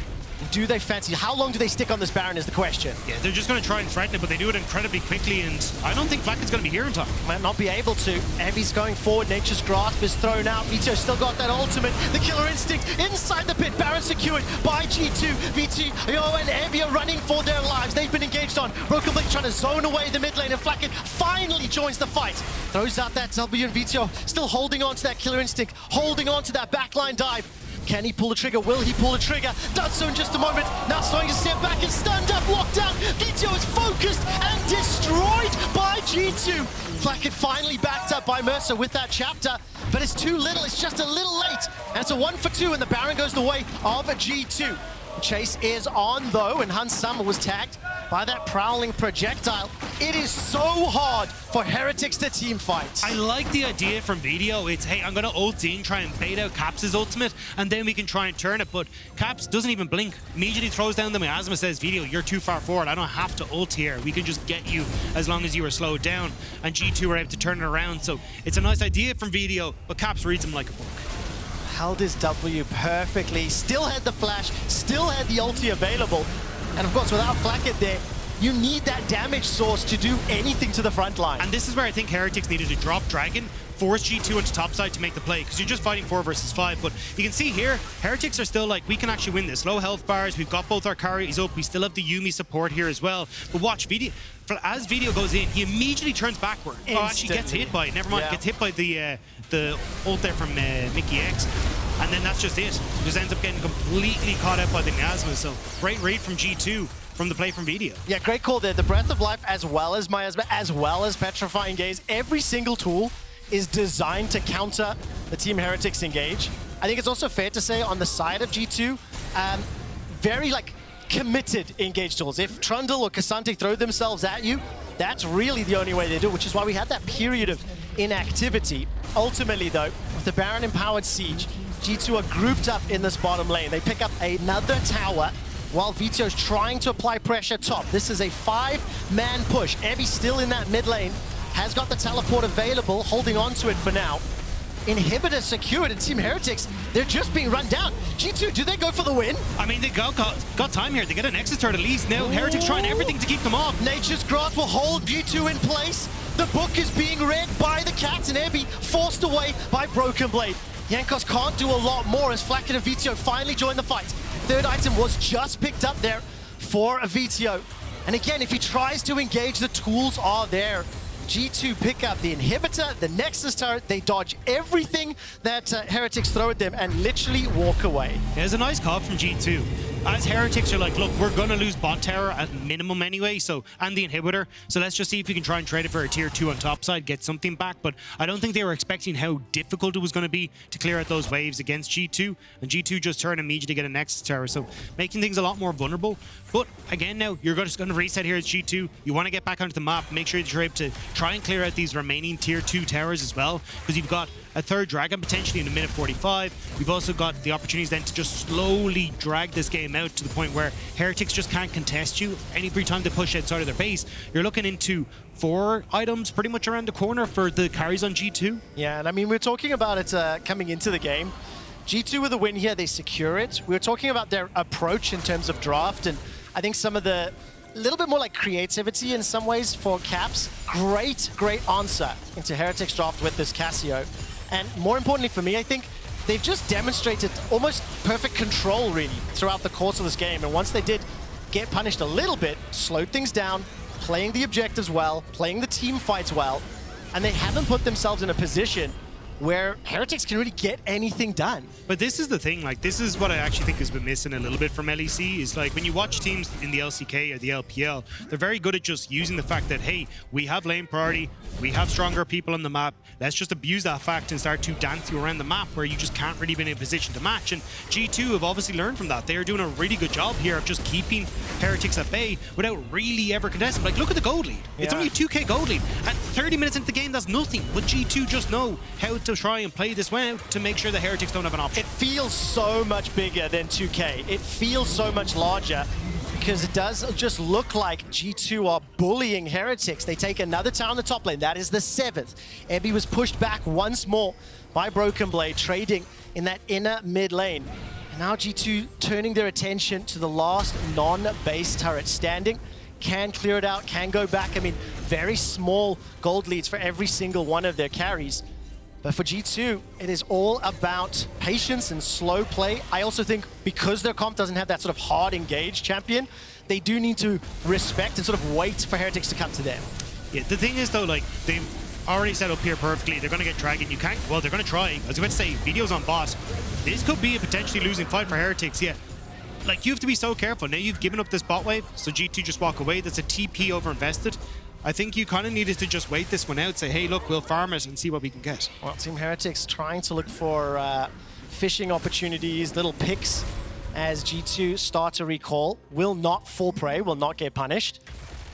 Do they fancy? How long do they stick on this Baron is the question. Yeah, they're just going to try and threaten it, but they do it incredibly quickly, and I don't think Flakked's going to be here in time. Might not be able to. Ebby's going forward. Nature's Grasp is thrown out. Vetheo still got that ultimate. The Killer Instinct inside the pit. Baron secured by G2. Vetheo and Ebby are running for their lives. They've been engaged on. BrokenBlade trying to zone away the mid lane, and Flakked finally joins the fight. Throws out that W, and Vetheo still holding on to that Killer Instinct, holding on to that backline dive. Can he pull the trigger? Will he pull the trigger? Does so in just a moment. Now starting to step back and stunned up, locked down. Vetheo is focused and destroyed by G2. Flakked finally backed up by Mersa with that chapter, but it's too little. It's just a little late. And it's a 1 for 2, and the Baron goes the way of a G2. Chase is on though, and Hans Summer was tagged by that prowling projectile. It is so hard for Heretics to team fight. I like the idea from Vetheo. It's, hey, I'm going to ult in, try and bait out Caps' ultimate, and then we can try and turn it. But Caps doesn't even blink. Immediately throws down the miasma, says, Vetheo, you're too far forward. I don't have to ult here. We can just get you as long as you are slowed down. And G2 were able to turn it around. So it's a nice idea from Vetheo, but Caps reads him like a book. Held his W perfectly, still had the flash, still had the ulti available. And of course, without Flakked there, you need that damage source to do anything to the front line. And this is where I think Heretics needed to drop Dragon, force G2 into topside to make the play, because you're just fighting 4 versus 5. But you can see here, Heretics are still like, we can actually win this. Low health bars, we've got both our carries up, we still have the Yuumi support here as well. But watch, Vetheo, as Vetheo goes in, he immediately turns backward. Instantly. Oh, actually gets hit by it, never mind, gets hit by the ult there from Mikyx. And then that's just it. Just ends up getting completely caught out by the miasma. So great read from G2 from the play from Vetheo. Yeah, great call there. The Breath of Life as well as miasma, as well as Petrifying Gaze. Every single tool is designed to counter the Team Heretics engage. I think it's also fair to say on the side of G2, very like committed engage tools. If Trundle or Cassante throw themselves at you, that's really the only way they do it, which is why we had that period of inactivity. Ultimately though, with the Baron empowered siege, G2 are grouped up in this bottom lane. They pick up another tower while Vetheo's trying to apply pressure top. This is a 5-man push. Evie still in that mid lane, has got the teleport available, holding on to it for now. Inhibitor secured, and Team Heretics, they're just being run down. G2, do they go for the win? I mean, they got time here. They get a Nexus turret at least. Now Heretics trying everything to keep them off. Nature's Grasp will hold G2 in place. The book is being read by the Cats, and Evie forced away by BrokenBlade. Jankos can't do a lot more as Flakked and Vetheo finally join the fight. Third item was just picked up there for Vetheo. And again, if he tries to engage, the tools are there. G2 pick up the inhibitor, the Nexus turret, they dodge everything that Heretics throw at them and literally walk away. There's a nice call from G2. As Heretics are like, look, we're gonna lose bot tower at minimum anyway, so, and the inhibitor, so let's just see if we can try and trade it for a tier 2 on top side, get something back. But I don't think they were expecting how difficult it was gonna be to clear out those waves against G2, and G2 just turn immediately get a Nexus tower, so making things a lot more vulnerable. But again now, you're just gonna reset here as G2. You wanna get back onto the map, make sure that you're able to try and clear out these remaining tier 2 towers as well, because you've got a third dragon potentially in a minute 45. We've also got the opportunities then to just slowly drag this game out to the point where Heretics just can't contest you. Every time they push outside of their base, you're looking into 4 items pretty much around the corner for the carries on G2. Yeah, and I mean, we're talking about it coming into the game. G2 with a win here, they secure it. We were talking about their approach in terms of draft, and I think some of the little bit more like creativity in some ways for Caps. Great answer into Heretics draft with this Cassio. And more importantly for me, I think they've just demonstrated almost perfect control really throughout the course of this game. And once they did get punished a little bit, slowed things down, playing the objectives well, playing the team fights well, and they haven't put themselves in a position where Heretics can really get anything done. But this is the thing, like, this is what I actually think has been missing a little bit from LEC, is like, when you watch teams in the LCK or the LPL, they're very good at just using the fact that, hey, we have lane priority, we have stronger people on the map, let's just abuse that fact and start to dance you around the map where you just can't really be in a position to match. And G2 have obviously learned from that. They are doing a really good job here of just keeping Heretics at bay without really ever contesting. Like, look at the gold lead. Yeah. It's only a 2k gold lead. At 30 minutes into the game, that's nothing. But G2 just know how to try and play this one out to make sure the Heretics don't have an option. It feels so much bigger than 2k. It feels so much larger because it does just look like G2 are bullying Heretics. They take another tower in the top lane. That is the 7th. Ebby was pushed back once more by BrokenBlade, trading in that inner mid lane. And now G2 turning their attention to the last non-base turret standing. Can clear it out, can go back. I mean, very small gold leads for every single one of their carries. But for G2, it is all about patience and slow play. I also think because their comp doesn't have that sort of hard engage champion, they do need to respect and sort of wait for Heretics to come to them. Yeah, the thing is though, like, they've already set up here perfectly. They're going to get Dragon. You can't, well, they're going to try. I was about to say, Vtheo's on bot. This could be a potentially losing fight for Heretics, yeah. Like, you have to be so careful. Now you've given up this bot wave, so G2 just walk away. That's a TP over-invested. I think you kind of needed to just wait this one out, say, hey, look, we'll farm it and see what we can get. Well, Team Heretics trying to look for fishing opportunities, little picks as G2 start to recall, will not fall prey, will not get punished.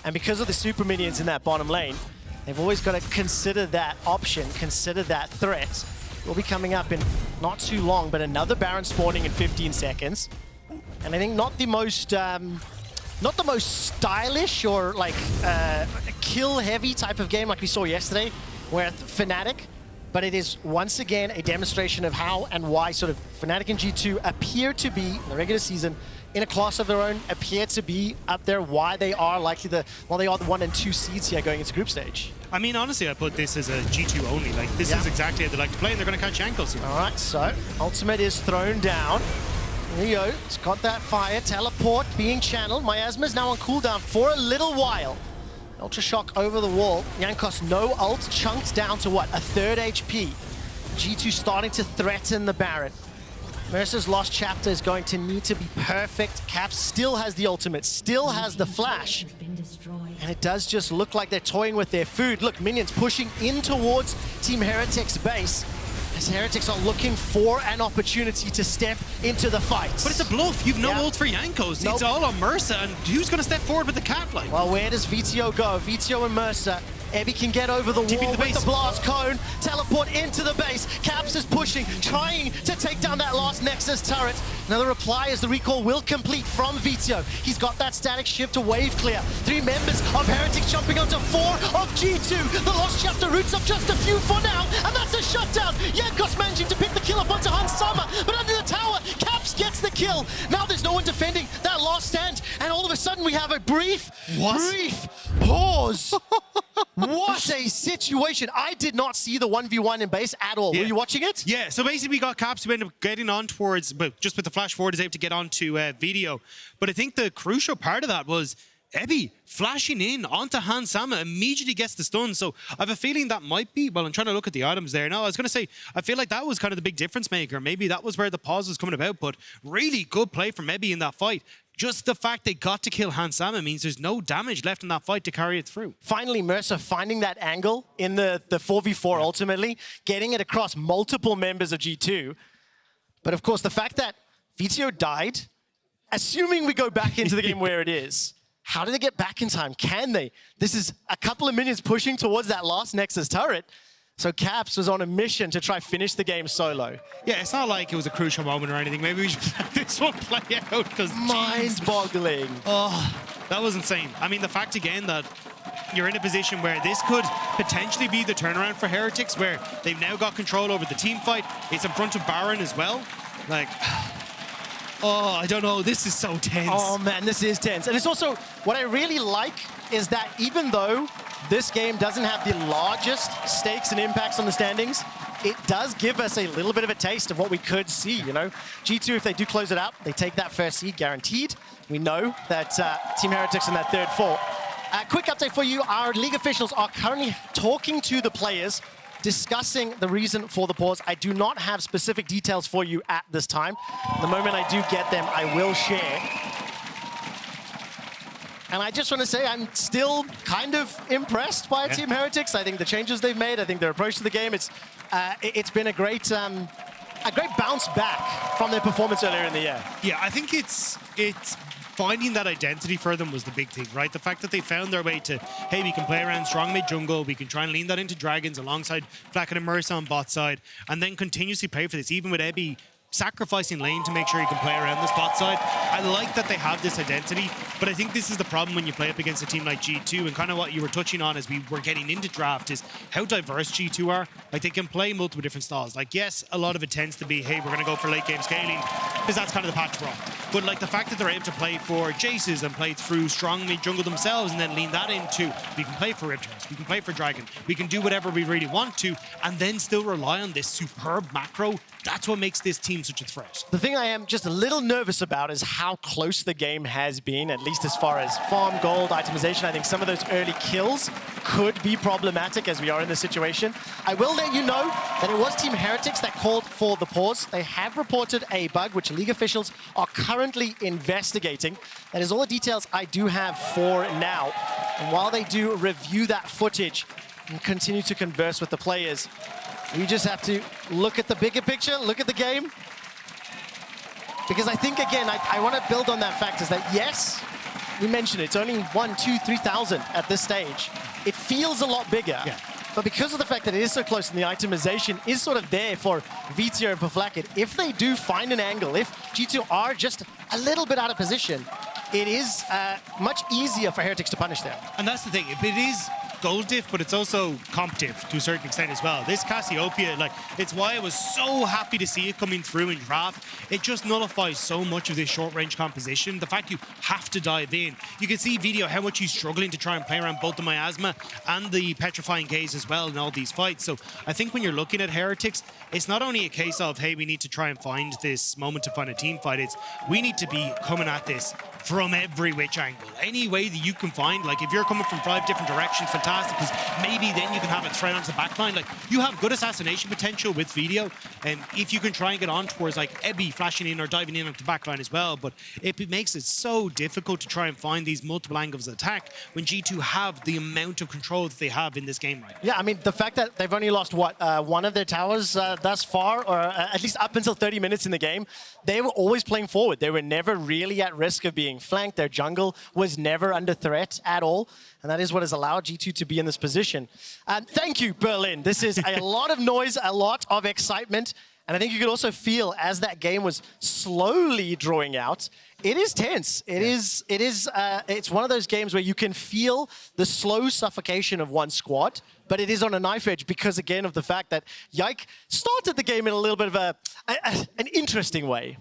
And because of the super minions in that bottom lane, they've always got to consider that option, consider that threat. Will be coming up in not too long, but another Baron spawning in 15 seconds. And I think not the most stylish or like kill-heavy type of game like we saw yesterday, where Fnatic, but it is once again a demonstration of how and why sort of Fnatic and G2 appear to be, in the regular season, in a class of their own, appear to be up there, why they are likely the 1 and 2 seeds here going into group stage. I mean, honestly, I put this as a G2 only. Like, this is exactly how they like to play, and they're going to catch Jankos here. All right, so ultimate is thrown down. Leo's got that fire, teleport being channeled. Miasma's now on cooldown for a little while. Ultra Shock over the wall. Jankos no ult, chunked down to what, a 3rd HP. G2 starting to threaten the Baron. Mersa's Lost Chapter is going to need to be perfect. Caps still has the ultimate, still has the flash. And it does just look like they're toying with their food. Look, minions pushing in towards Team Heretics' base, as Heretics are looking for an opportunity to step into the fight. But it's a bluff. You've no ult for Jankos. It's all on Mersa, and who's going to step forward with the cat line? Well, where does Vetheo go? Vetheo and Mersa. Ebby can get over the wall with the blast cone, teleport into the base. Caps is pushing, trying to take down that last Nexus turret. Another reply as the recall will complete from Vetheo. He's got that static shift to wave clear. 3 members of Heretics jumping onto 4 of G2. The Lost Chapter roots up just a few for now, and that's a shutdown. Jankos managing to pick the kill up onto Hans Summer, but under the tower, Caps gets the kill. Now there's no one defending that last stand, and all of a sudden we have a brief pause. What a situation. I did not see the 1v1 in base at all. Were you watching it? Yeah, so basically we got Caps who ended up getting on towards, but just with the flash forward is able to get onto Vetheo. But I think the crucial part of that was Ebby flashing in onto Hans Sama, immediately gets the stun. So I have a feeling that might be, well, I'm trying to look at the items there. No, I was going to say, I feel like that was kind of the big difference maker. Maybe that was where the pause was coming about, but really good play from Ebby in that fight. Just the fact they got to kill Hans Sama means there's no damage left in that fight to carry it through. Finally, Mersa finding that angle in the 4v4 ultimately, getting it across multiple members of G2. But of course, the fact that Vetheo died, assuming we go back into the game where it is, how do they get back in time? Can they? This is a couple of minions pushing towards that last Nexus turret. So Caps was on a mission to try finish the game solo. Yeah, it's not like it was a crucial moment or anything. Maybe we should let this one play out because mind-boggling. Oh, that was insane. I mean, the fact again that you're in a position where this could potentially be the turnaround for Heretics, where they've now got control over the team fight. It's in front of Baron as well. Like, oh, I don't know. This is so tense. Oh man, this is tense. And it's also, what I really like is that even though this game doesn't have the largest stakes and impacts on the standings, it does give us a little bit of a taste of what we could see, you know? G2, if they do close it out, they take that first seed guaranteed. We know that Team Heretics in that 3rd fall. Quick update for you, our league officials are currently talking to the players, discussing the reason for the pause. I do not have specific details for you at this time. The moment I do get them, I will share. And I just want to say I'm still kind of impressed by Team Heretics. I think the changes they've made, I think their approach to the game, it's been a great bounce back from their performance earlier in the year. Yeah, I think it's finding that identity for them was the big thing, right? The fact that they found their way to, hey, we can play around strong mid jungle, we can try and lean that into Dragons alongside Flakked and Mersa on bot side, and then continuously play for this, even with Ebby sacrificing lane to make sure you can play around the spot side. I like that they have this identity, but I think this is the problem when you play up against a team like G2, and kind of what you were touching on as we were getting into draft is how diverse G2 are. Like, they can play multiple different styles. Like, yes, a lot of it tends to be, hey, we're going to go for late game scaling, because that's kind of the path we're on. But like the fact that they're able to play for Jaces and play through strong mid jungle themselves and then lean that into, we can play for Riptors, we can play for Dragon, we can do whatever we really want to, and then still rely on this superb macro. That's what makes this team such a threat. The thing I am just a little nervous about is how close the game has been, at least as far as farm, gold, itemization. I think some of those early kills could be problematic as we are in this situation. I will let you know that it was Team Heretics that called for the pause. They have reported a bug, which league officials are currently investigating. That is all the details I do have for now. And while they do review that footage and continue to converse with the players, we just have to look at the bigger picture, look at the game. Because I think, again, I want to build on that fact is that, yes, we mentioned it's only 1, 2, 3,000 at this stage. It feels a lot bigger. Yeah. But because of the fact that it is so close and the itemization is sort of there for Vetheo and for Flakked, if they do find an angle, if G2 are just a little bit out of position, it is much easier for Heretics to punish them. And that's the thing, if it is gold diff, but it's also comp diff to a certain extent as well. This Cassiopeia, like, it's why I was so happy to see it coming through in draft. It just nullifies so much of this short-range composition. The fact you have to dive in. You can see Vetheo how much he's struggling to try and play around both the miasma and the petrifying gaze as well in all these fights. So I think when you're looking at Heretics, it's not only a case of, hey, we need to try and find this moment to find a team fight. It's we need to be coming at this from every which angle. Any way that you can find, like if you're coming from 5 different directions, fantastic, because maybe then you can have a threat onto the backline. Like you have good assassination potential with Vetheo, and if you can try and get on towards like Ebby flashing in or diving in onto the backline as well, but it makes it so difficult to try and find these multiple angles of attack when G2 have the amount of control that they have in this game right now. Yeah, I mean, the fact that they've only lost, what, one of their towers thus far, or at least up until 30 minutes in the game, they were always playing forward. They were never really at risk of being flanked. Their jungle was never under threat at all. And that is what has allowed G2 to be in this position. And thank you, Berlin. This is a lot of noise, a lot of excitement. And I think you could also feel as that game was slowly drawing out, it is tense. It's one of those games where you can feel the slow suffocation of one squad, but it is on a knife edge because, again, of the fact that Yike started the game in a little bit of an interesting way.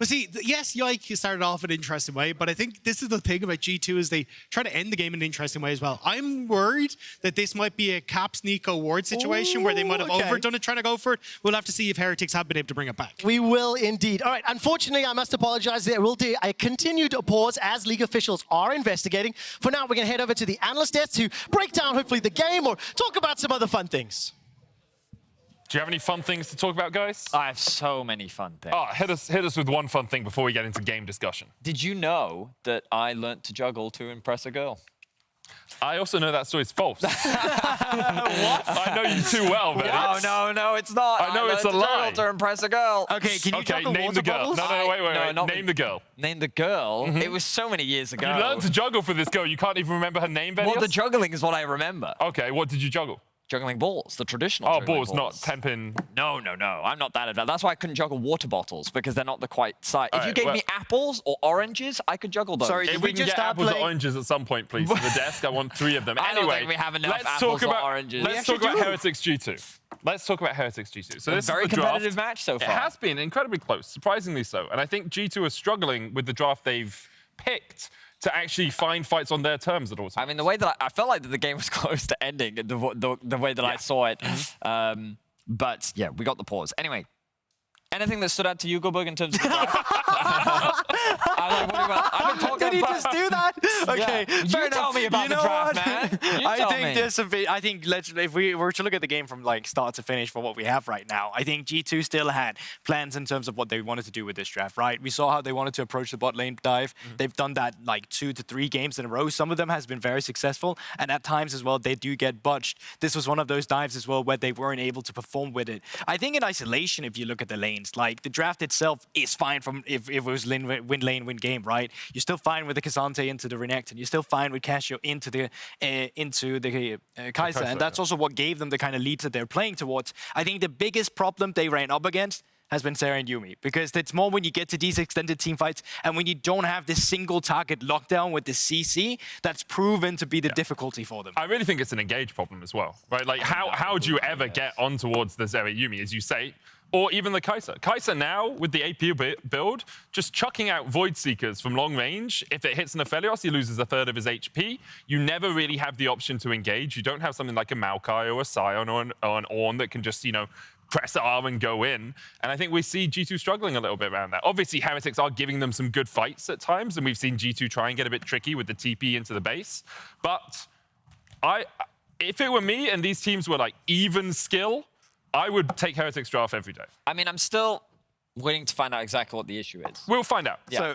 Well, see, yes, Yike started off in an interesting way, but I think this is the thing about G2 is they try to end the game in an interesting way as well. I'm worried that this might be a Caps Nico Ward situation where they might have overdone it trying to go for it. We'll have to see if Heretics have been able to bring it back. We will indeed. All right, unfortunately, I must apologize. There will be a continued pause as league officials are investigating. For now, we're going to head over to the analyst desk to break down, hopefully, the game or talk about some other fun things. Do you have any fun things to talk about, guys? I have so many fun things. Oh, hit us with one fun thing before we get into game discussion. Did you know that I learnt to juggle to impress a girl? I also know that story's false. What? I know you too well, but No, it's not. I know it's a lie. To impress a girl. Okay, can you juggle name water the girl. bottles? No, wait. not Name the girl. Name the girl? It was so many years ago. You learned to juggle for this girl. You can't even remember her name, Vetheo? Well, the juggling is what I remember. Okay, what did you juggle? Juggling balls, the traditional Oh, juggling balls, not 10-pin. No. I'm not that advanced. That's why I couldn't juggle water bottles, because they're not the quite size. If you gave me apples or oranges, I could juggle those. Sorry, If we can get apples or oranges at some point, please, to the desk. I want 3 of them. I don't Anyway, think we have enough let's apples talk or about, oranges. Let's talk about Heretics G2. Let's talk about Heretics G2. So this very is the draft. competitive match so far. It has been incredibly close, surprisingly so. And I think G2 are struggling with the draft they've picked to actually find fights on their terms at all times. I mean, the way that I felt like the game was close to ending, the way that I saw it. But yeah, we got the pause. Anyway, anything that stood out to you, Goldberg, in terms of the draft? I've been talking Did he just do that? Okay, Yeah. fair You enough. tell me about the draft, man. You I tell think me. this would be. I think if we were to look at the game from like start to finish for what we have right now, I think G2 still had plans in terms of what they wanted to do with this draft. Right? We saw how they wanted to approach the bot lane dive. They've done that like 2 to 3 games in a row. Some of them has been very successful, and at times as well they do get botched. This was one of those dives as well where they weren't able to perform with it. I think in isolation, if you look at the lanes, like the draft itself is fine from if it was win lane win game, right? You're still fine with the K'Sante into the Renekton. You're still fine with Cassio into the Kai'Sa, and that's also what gave them the kind of leads that they're playing towards. I think the biggest problem they ran up against has been Zeri and Yuumi, because it's more when you get to these extended team fights and when you don't have this single target lockdown with the CC, that's proven to be the difficulty for them. I really think it's an engage problem as well, right? Like, how do you ever get on towards the Zeri Yuumi, as you say? Or even the Kai'Sa. Kai'Sa now, with the AP build, just chucking out Void Seekers from long range. If it hits an Aphelios, he loses 1/3 of his HP. You never really have the option to engage. You don't have something like a Maokai or a Sion or an Ornn that can just, press R and go in. And I think we see G2 struggling a little bit around that. Obviously, Heretics are giving them some good fights at times, and we've seen G2 try and get a bit tricky with the TP into the base. But if it were me and these teams were like even skill, I would take Heretics draft every day. I mean, I'm still waiting to find out exactly what the issue is. We'll find out. Yeah.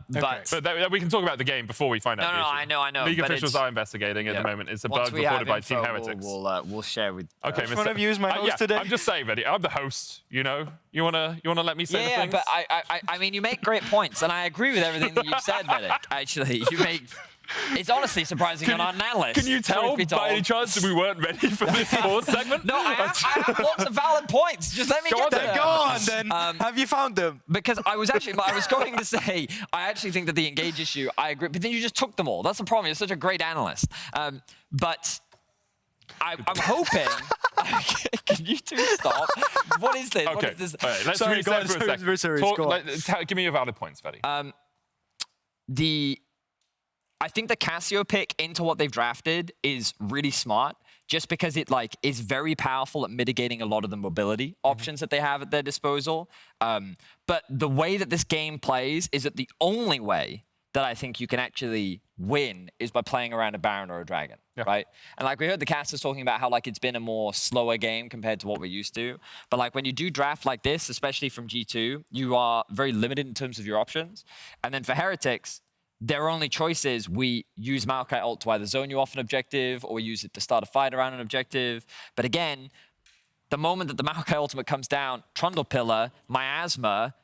But we can talk about the game before we find out the issue. I know. League officials are investigating at the moment. It's a bug reported by Team Heretics. We'll share with. Okay, Which one of you is my host today? I'm just saying, Vetheo, I'm the host. You know, you wanna let me say the things? but I mean, you make great points, and I agree with everything that you've said, Vetheo. Actually, you make. It's honestly surprising you're not an analyst. Can you tell by any chance that we weren't ready for this sports segment? No, I have lots of valid points. Just let me get to them. Go on then. Have you found them? Because I was going to say, I actually think that the engage issue, I agree, but then you just took them all. That's the problem. You're such a great analyst. But I'm hoping. Can you two stop? What is this? Okay. What is this? All right, let's reset for a second. Give me your valid points, Vetheo. I think the Cassio pick into what they've drafted is really smart, just because it is very powerful at mitigating a lot of the mobility options that they have at their disposal. But the way that this game plays is that the only way that I think you can actually win is by playing around a Baron or a Dragon, right? And we heard the casters talking about how it's been a more slower game compared to what we're used to. But when you do draft like this, especially from G2, you are very limited in terms of your options. And then for Heretics, their only choice is we use Maokai ult to either zone you off an objective or we use it to start a fight around an objective. But again, the moment that the Maokai ultimate comes down, Trundle Pillar, Miasma,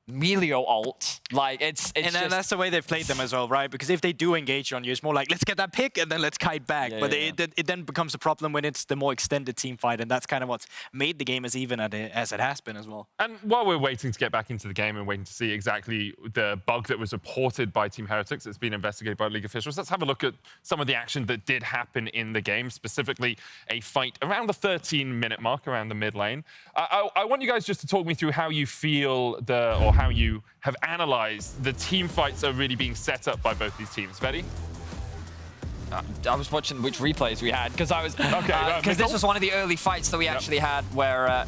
Milio ult, it's and then that's the way they've played them as well, right? Because if they do engage on you, it's more like, let's get that pick and then let's kite back. It then becomes a problem when it's the more extended team fight, and that's kind of what's made the game as even as it has been as well. And while we're waiting to get back into the game and waiting to see exactly the bug that was reported by Team Heretics that's been investigated by League officials, let's have a look at some of the action that did happen in the game, specifically a fight around the 13-minute mark around the mid lane. I want you guys just to talk me through how you feel how you have analyzed the team fights that are really being set up by both these teams. Vetheo? I was watching which replays we had, because this was one of the early fights that we actually had where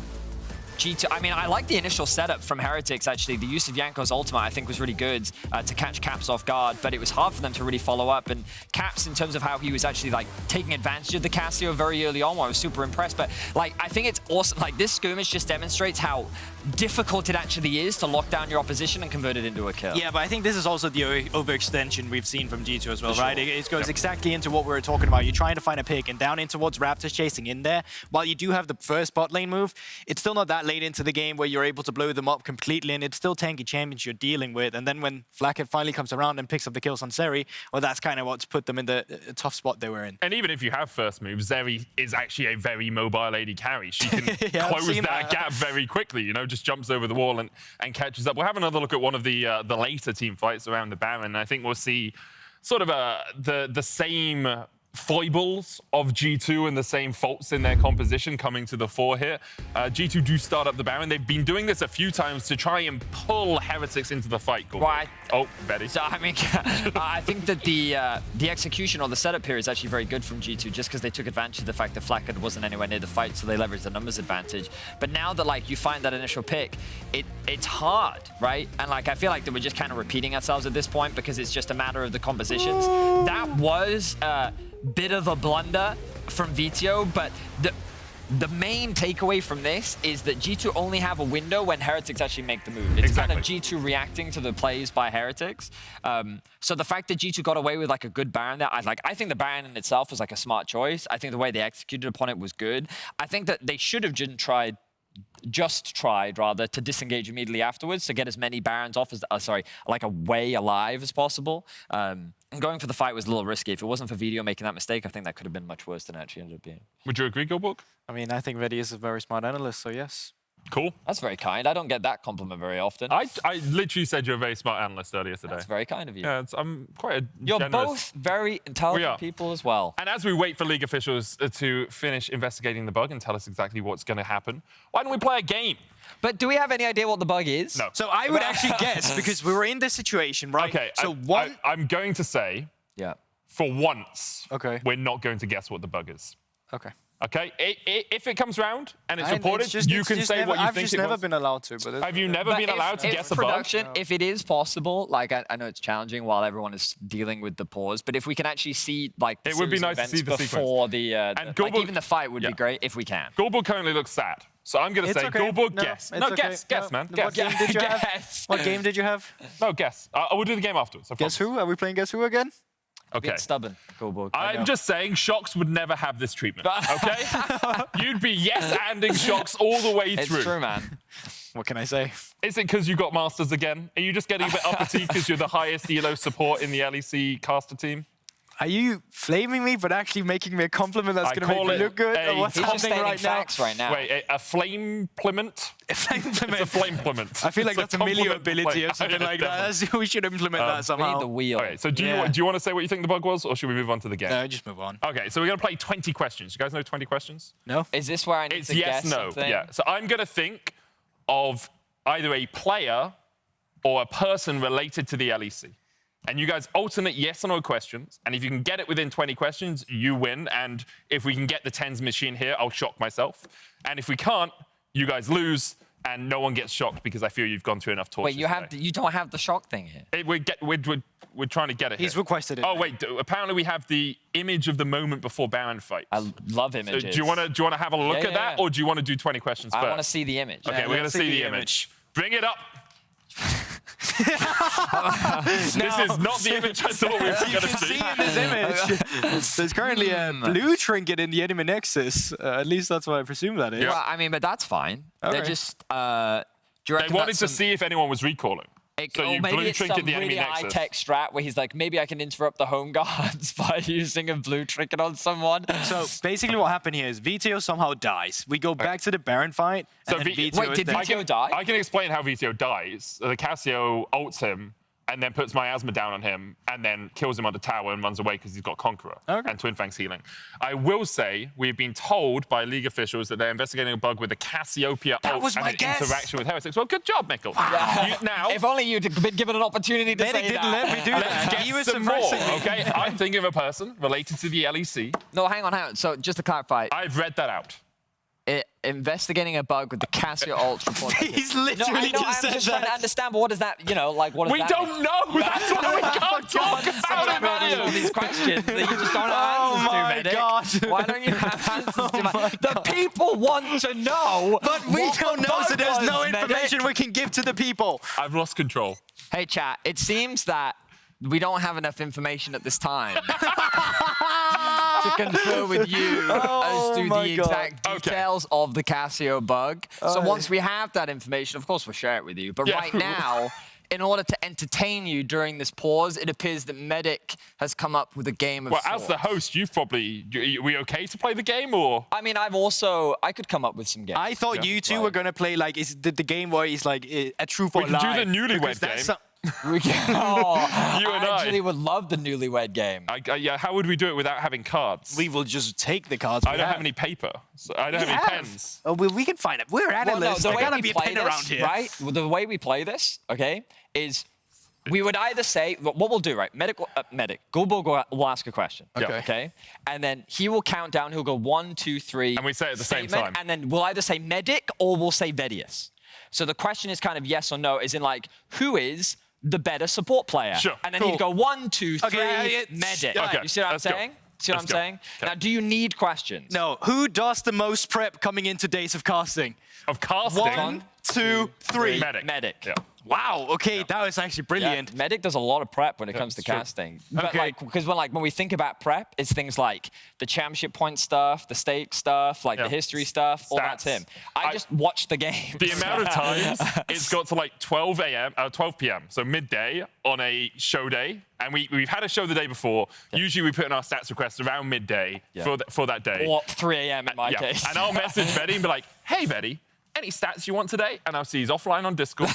G2, I mean, I like the initial setup from Heretics, actually. The use of Jankos' ultimate, I think, was really good to catch Caps off guard, but it was hard for them to really follow up. And Caps, in terms of how he was actually, taking advantage of the Cassio very early on, I was super impressed. But, I think it's awesome. This skirmish just demonstrates how difficult it actually is to lock down your opposition and convert it into a kill. Yeah, but I think this is also the overextension we've seen from G2 as well, right? It goes exactly into what we were talking about. You're trying to find a pick and down in towards Raptors chasing in there. While you do have the first bot lane move, it's still not that late into the game where you're able to blow them up completely, and it's still tanky champions you're dealing with. And then when Flakked finally comes around and picks up the kills on Zeri, well, that's kind of what's put them in the tough spot they were in. And even if you have first move, Zeri is actually a very mobile AD carry. She can close that gap very quickly, just jumps over the wall and catches up. We'll have another look at one of the later team fights around the Baron. I think we'll see sort of the same foibles of G2 and the same faults in their composition coming to the fore here. G2 do start up the Baron. They've been doing this a few times to try and pull Heretics into the fight. Right. Oh, Vetheo. So, I mean, I think that the execution or the setup here is actually very good from G2, just because they took advantage of the fact that Flakked wasn't anywhere near the fight, so they leveraged the numbers advantage. But now that, you find that initial pick, it's hard, right? And, I feel like that we're just kind of repeating ourselves at this point, because it's just a matter of the compositions. That was bit of a blunder from Vetheo, but the main takeaway from this is that G2 only have a window when Heretics actually make the move. It's kind of G2 reacting to the plays by Heretics. So the fact that G2 got away with a good Baron there, I think the Baron in itself was a smart choice. I think the way they executed upon it was good. I think that they should have just tried to disengage immediately afterwards to get as many Barons off as, away alive as possible. And going for the fight was a little risky. If it wasn't for Vetheo making that mistake, I think that could have been much worse than it actually ended up being. Would you agree, Gilbrook? I mean, I think Vetheo is a very smart analyst, so yes. Cool. That's very kind. I don't get that compliment very often. I literally said you're a very smart analyst earlier today. That's very kind of you. Yeah, I'm quite a You're generous... both very intelligent people as well. And as we wait for League officials to finish investigating the bug and tell us exactly what's going to happen, why don't we play a game? But do we have any idea what the bug is? No. So I would actually guess, because we were in this situation, right? Okay, so I'm going to say, for once, we're not going to guess what the bug is. Okay. Okay, if it comes round and it's reported, you can say what you think it was. I've just never been allowed to. But have you never been allowed to guess a bug? If it is possible, I know it's challenging while everyone is dealing with the pause, but if we can actually see it would be nice to see the before sequence. the even the fight would be great if we can. Gilbrook currently looks sad. So I'm going to It's say, okay. Gulborg, No, guess. it's No, okay. guess, No. man. What Guess. game did you have? Guess. What game did you have? No, guess. We'll do the game afterwards. I Guess promise. who? Are we playing Guess Who again? Okay. Bit stubborn, Gulborg. I'm just saying, Shox would never have this treatment, okay? You'd be yes-anding Shox all the way through. It's true, man. What can I say? Is it because you got Masters again? Are you just getting a bit uppity because you're the highest ELO support in the LEC caster team? Are you flaming me, but actually making me a compliment that's I going to make call me it look good? a- Or what's He's just happening stating right now? facts right now. Wait, a flame implement? A flame It's a implement. flame implement. I feel like It's that's a Milio compliment ability flame. or something like Definitely. that. We should implement that We somehow. need the wheel. Okay, so do Yeah. you want to say what you think the bug was, or should we move on to the game? No, just move on. Okay, so we're going to play 20 questions. You guys know 20 questions? No? Is this where I need It's to yes, guess no. something? Yeah. So I'm going to think of either a player or a person related to the LEC. And you guys alternate yes or no questions. And if you can get it within 20 questions, you win. And if we can get the tens machine here, I'll shock myself. And if we can't, you guys lose. And no one gets shocked because I feel you've gone through enough torches. Wait, you don't have the shock thing here. We're trying to get it. He's here. requested it. Oh wait, apparently we have the image of the moment before Baron fight. I love So images. do you want to have a look Yeah, at that, yeah. or do you want to do 20 questions first? I want to see the image. Okay, we're going to see the image. Bring it up. This is not the image I thought we were You going to can see. see in this image, there's currently a blue trinket in the enemy nexus. At least that's what I presume that is. Yeah. Well, I mean, but that's fine. They're Alright. just. Do you They reckon wanted that's to some- see if anyone was recalling. So or you maybe blue it's trinket some the enemy really nexus. high-tech strat where he's like, maybe I can interrupt the home guards by using a blue trinket on someone. So basically what happened here is Vetheo somehow dies. We go back to the Baron fight, So and then V- Vetheo Wait, is did dead. Vetheo die? I can explain how Vetheo dies. The Cassio ults him and then puts Miasma down on him and then kills him on the tower and runs away because he's got Conqueror and Twin Fang's healing. I will say we've been told by league officials that they're investigating a bug with the Cassiopeia ult was and my an guess. interaction with Heretics. Well, good job, Mikkel. Now, If only you'd been given an opportunity to Medic say didn't that. let me do let's that. get He was some more, suppressing me. okay? I'm thinking of a person related to the LEC. No, hang on. So just to clarify, I've read that out. investigating a bug with the Casio ult report. He's No, literally I know, just I'm said just trying to that. understand, but what does that, what does We that don't mean? know. That's why we can't talk about it, All man. these questions that you just don't Oh have answers my to, Medic. God. Why don't you have answers to my my... The people want to know. But we what don't the know, so bug there's no was, Medic. information we can give to the people. I've lost control. Hey, chat, it seems that we don't have enough information at this time to confer with you as to my the God. exact Okay. details of the Casio bug. So once we have that information, of course, we'll share it with you. But Yeah. right now, in order to entertain you during this pause, it appears that Medic has come up with a game of Well, as the sorts. host, you've probably... Are we okay to play the game, or...? I mean, I could come up with some games. I thought you two were gonna play like the game where it's like a truth or We can do lie. the newlywed because that's game. some- We can, You and I. actually would love the newlywed game. Yeah, how would we do it without having cards? We will just take the cards. I don't have any paper. So I don't have any pens. Oh, we can find it. We're analysts. the There way gotta we be a play pen this, around here. right? Well, the way we play this, okay, is we would either say what we'll do, right? Medic, Gulborg will ask a question, okay, and then he will count down. He'll go 1, 2, 3, And we say it at the same statement, time. and then we'll either say Medic or we'll say Vetheo. So the question is kind of yes or no, is in like who is the better support player? Sure. And then Cool. he'd go 1, 2, 3, Okay, Medic. Okay, You see what I'm let's go. saying? See what I'm Let's go. saying? Okay. Now, do you need questions? No, who does the most prep coming into days of casting? Of casting. 1, 2, 3. Medic. Medic. Yeah. Wow. Okay, that was actually brilliant. Yeah, Medic does a lot of prep when it comes to true. casting. But Okay. like, because when we think about prep, it's things like the championship point stuff, the stake stuff, like Yeah. the history stuff. All that's Stats. him. I just watch the game. The amount of times it's got to like 12 p.m., so midday on a show day. And we've had a show the day before. Usually we put in our stats requests around midday for that day. Or 3 a.m. in my case. And I'll message Veddy and be like, hey, Veddy, any stats you want today? And I'll see he's offline on Discord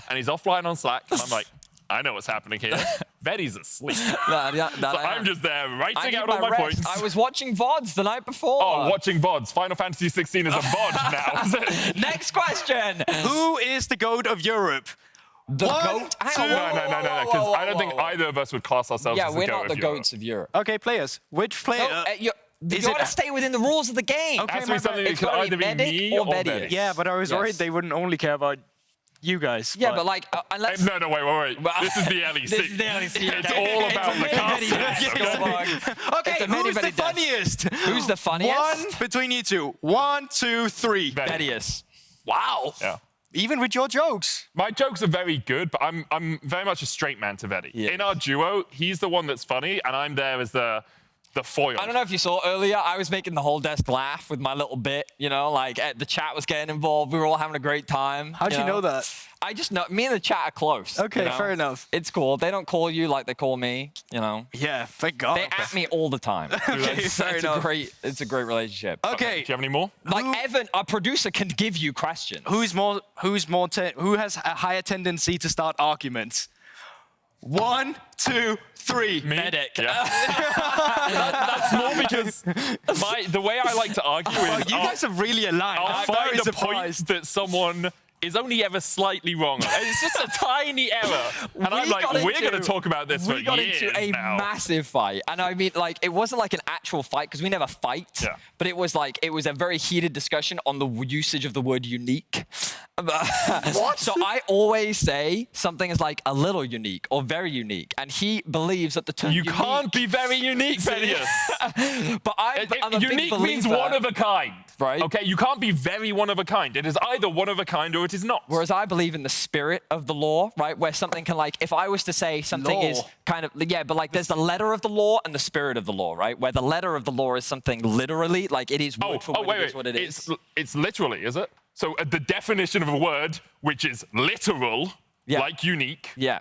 and he's offline on Slack. And I'm like, I know what's happening here. Veddy's asleep. So I'm just there writing out all my points. I was watching VODs the night before. Oh, watching VODs. Final Fantasy 16 is a VOD now. Is it? Next question. Who is the GOAT of Europe? The One, GOAT? Hang two- on, No, because I don't think either of us would class ourselves Yeah, as the we're GOAT not the of Europe. GOATs of Europe. Okay, players. Which player? No, you is got to it- stay within the rules of the game. Has to be something that It's could gotta either be Medic me or Vetheo. Veddy. Yeah, but I was worried Yes. they wouldn't only care about you guys. Yeah, but like, unless... No, wait. This is the LEC. This is the LEC. It's all about the casters. Okay, It's a many, who's the many deaths. funniest? Who's the funniest? One between you two. 1, 2, 3. Vetheo. Wow. Yeah. Even with your jokes. My jokes are very good, but I'm very much a straight man to Vetheo. Yeah. In our duo, he's the one that's funny, and I'm there as the foil. I don't know if you saw earlier, I was making the whole desk laugh with my little bit, you know, like the chat was getting involved. We were all having a great time. How'd you know that? I just know, me and the chat are close. Okay, you know? fair enough. It's cool. They don't call you like they call me, you know. Yeah, thank God. They at me all the time. Okay, fair enough. It's a great relationship. Okay. Do you have any more? Like Evan, our producer, can give you questions. Who has a higher tendency to start arguments? 1, 2, 3. Me? Medic. Yeah. That's more because the way I like to argue is You guys are really aligned. I'll I'm find very a surprised. point that someone is only ever slightly wrong. It's just a tiny error. And I'm like, we're going to talk about this for years We got into a now. massive fight. And I mean, like, it wasn't like an actual fight because we never fight. Yeah. But it was like, it was a very heated discussion on the usage of the word unique. What? So I always say something is like a little unique or very unique. And he believes that the term You unique, can't be very unique, Vetheo. but I'm a big Unique believer. means one of a kind. Right. Okay, you can't be very one of a kind. It is either one of a kind or it is not. Whereas I believe in the spirit of the law, right? Where something can like, if I was to say something is kind of, yeah, but like there's the letter of the law and the spirit of the law, right? Where the letter of the law is something literally, like it is word for word, wait, it is what it is. It's literally, is it? So the definition of a word, which is literal, Yeah. like unique. Yeah,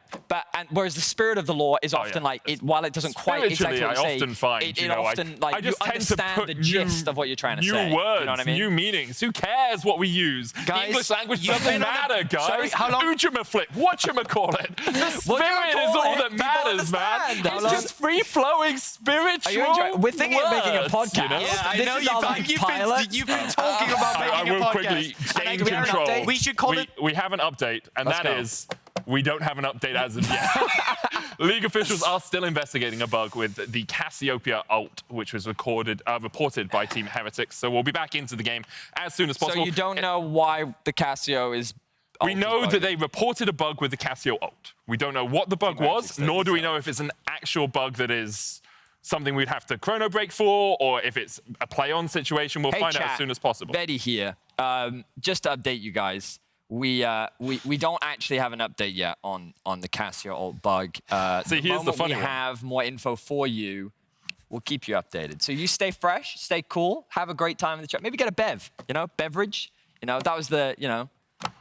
and whereas the spirit of the law is often like, while it doesn't quite exactly what Spiritually, you I say, often find, it often like I just you tend to understand put the gist of what you're trying to new say. words, You know what I mean? new meanings. Who cares what we use? Guys, the English language you've doesn't been on matter, guys. Sorry, how long- Ujamaflip, whatchamacallit. The spirit is call all it? that People matters, man. understand. How It's long- just free-flowing spiritual We're thinking of making a words, podcast. you know? Yeah, I This know is our, like, pilot. you've been talking about I making a will podcast. quickly And gain we have an control. update. We should call it. We have an update, and Let's that go. is we don't have an update as of yet. League officials are still investigating a bug with the Cassiopeia ult, which was reported by Team Heretics. So we'll be back into the game as soon as possible. So you don't know why the Cassio is. We know that they reported a bug with the Cassio ult. We don't know what the bug was, nor do we know if it's an actual bug that is something we'd have to chrono break for, or if it's a play-on situation. We'll find out as soon as possible. Betty here. Just to update you guys, we don't actually have an update yet on the Cassio ult bug. See, here's the funny we one. have more info for you. We'll keep you updated. So you stay fresh, stay cool, have a great time in the chat. Maybe get a bev, beverage. That was the,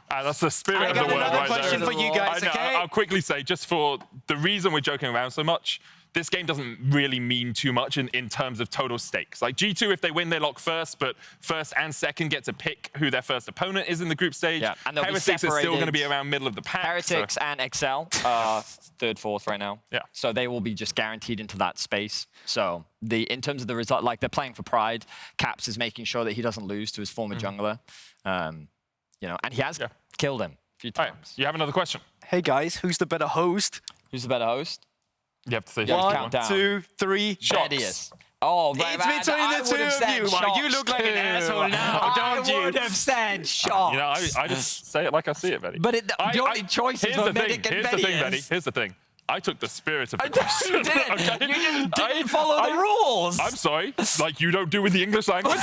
That's the spirit I of the got word another right question there. for you guys, I know, okay? I'll quickly say, just for the reason we're joking around so much, this game doesn't really mean too much in terms of total stakes. Like G2, if they win, they lock first, but first and second get to pick who their first opponent is in the group stage. Yeah, and they'll be Heretics is still separated. going to be around middle of the pack. Heretics so. and Excel are third, fourth right now. Yeah. So they will be just guaranteed into that space. So in terms of the result, like they're playing for pride. Caps is making sure that he doesn't lose to his former jungler. And he has killed him a few All times. right, you have another question. Hey guys, who's the better host? Who's the better host? You have to say Yeah, who's count the down. 2, 3. Thaddeus. Oh, It's between the two of you. Wow, you look like an asshole now, don't you? I would have said shots. You know, I just say it like I see it, Betty. But the only choices here's were the thing. Medic and Here's the thing, Vetheo. Betty. Here's the thing. I took the spirit of the question. You didn't. Okay? You just didn't follow the rules. I'm sorry. Like you don't do with the English language?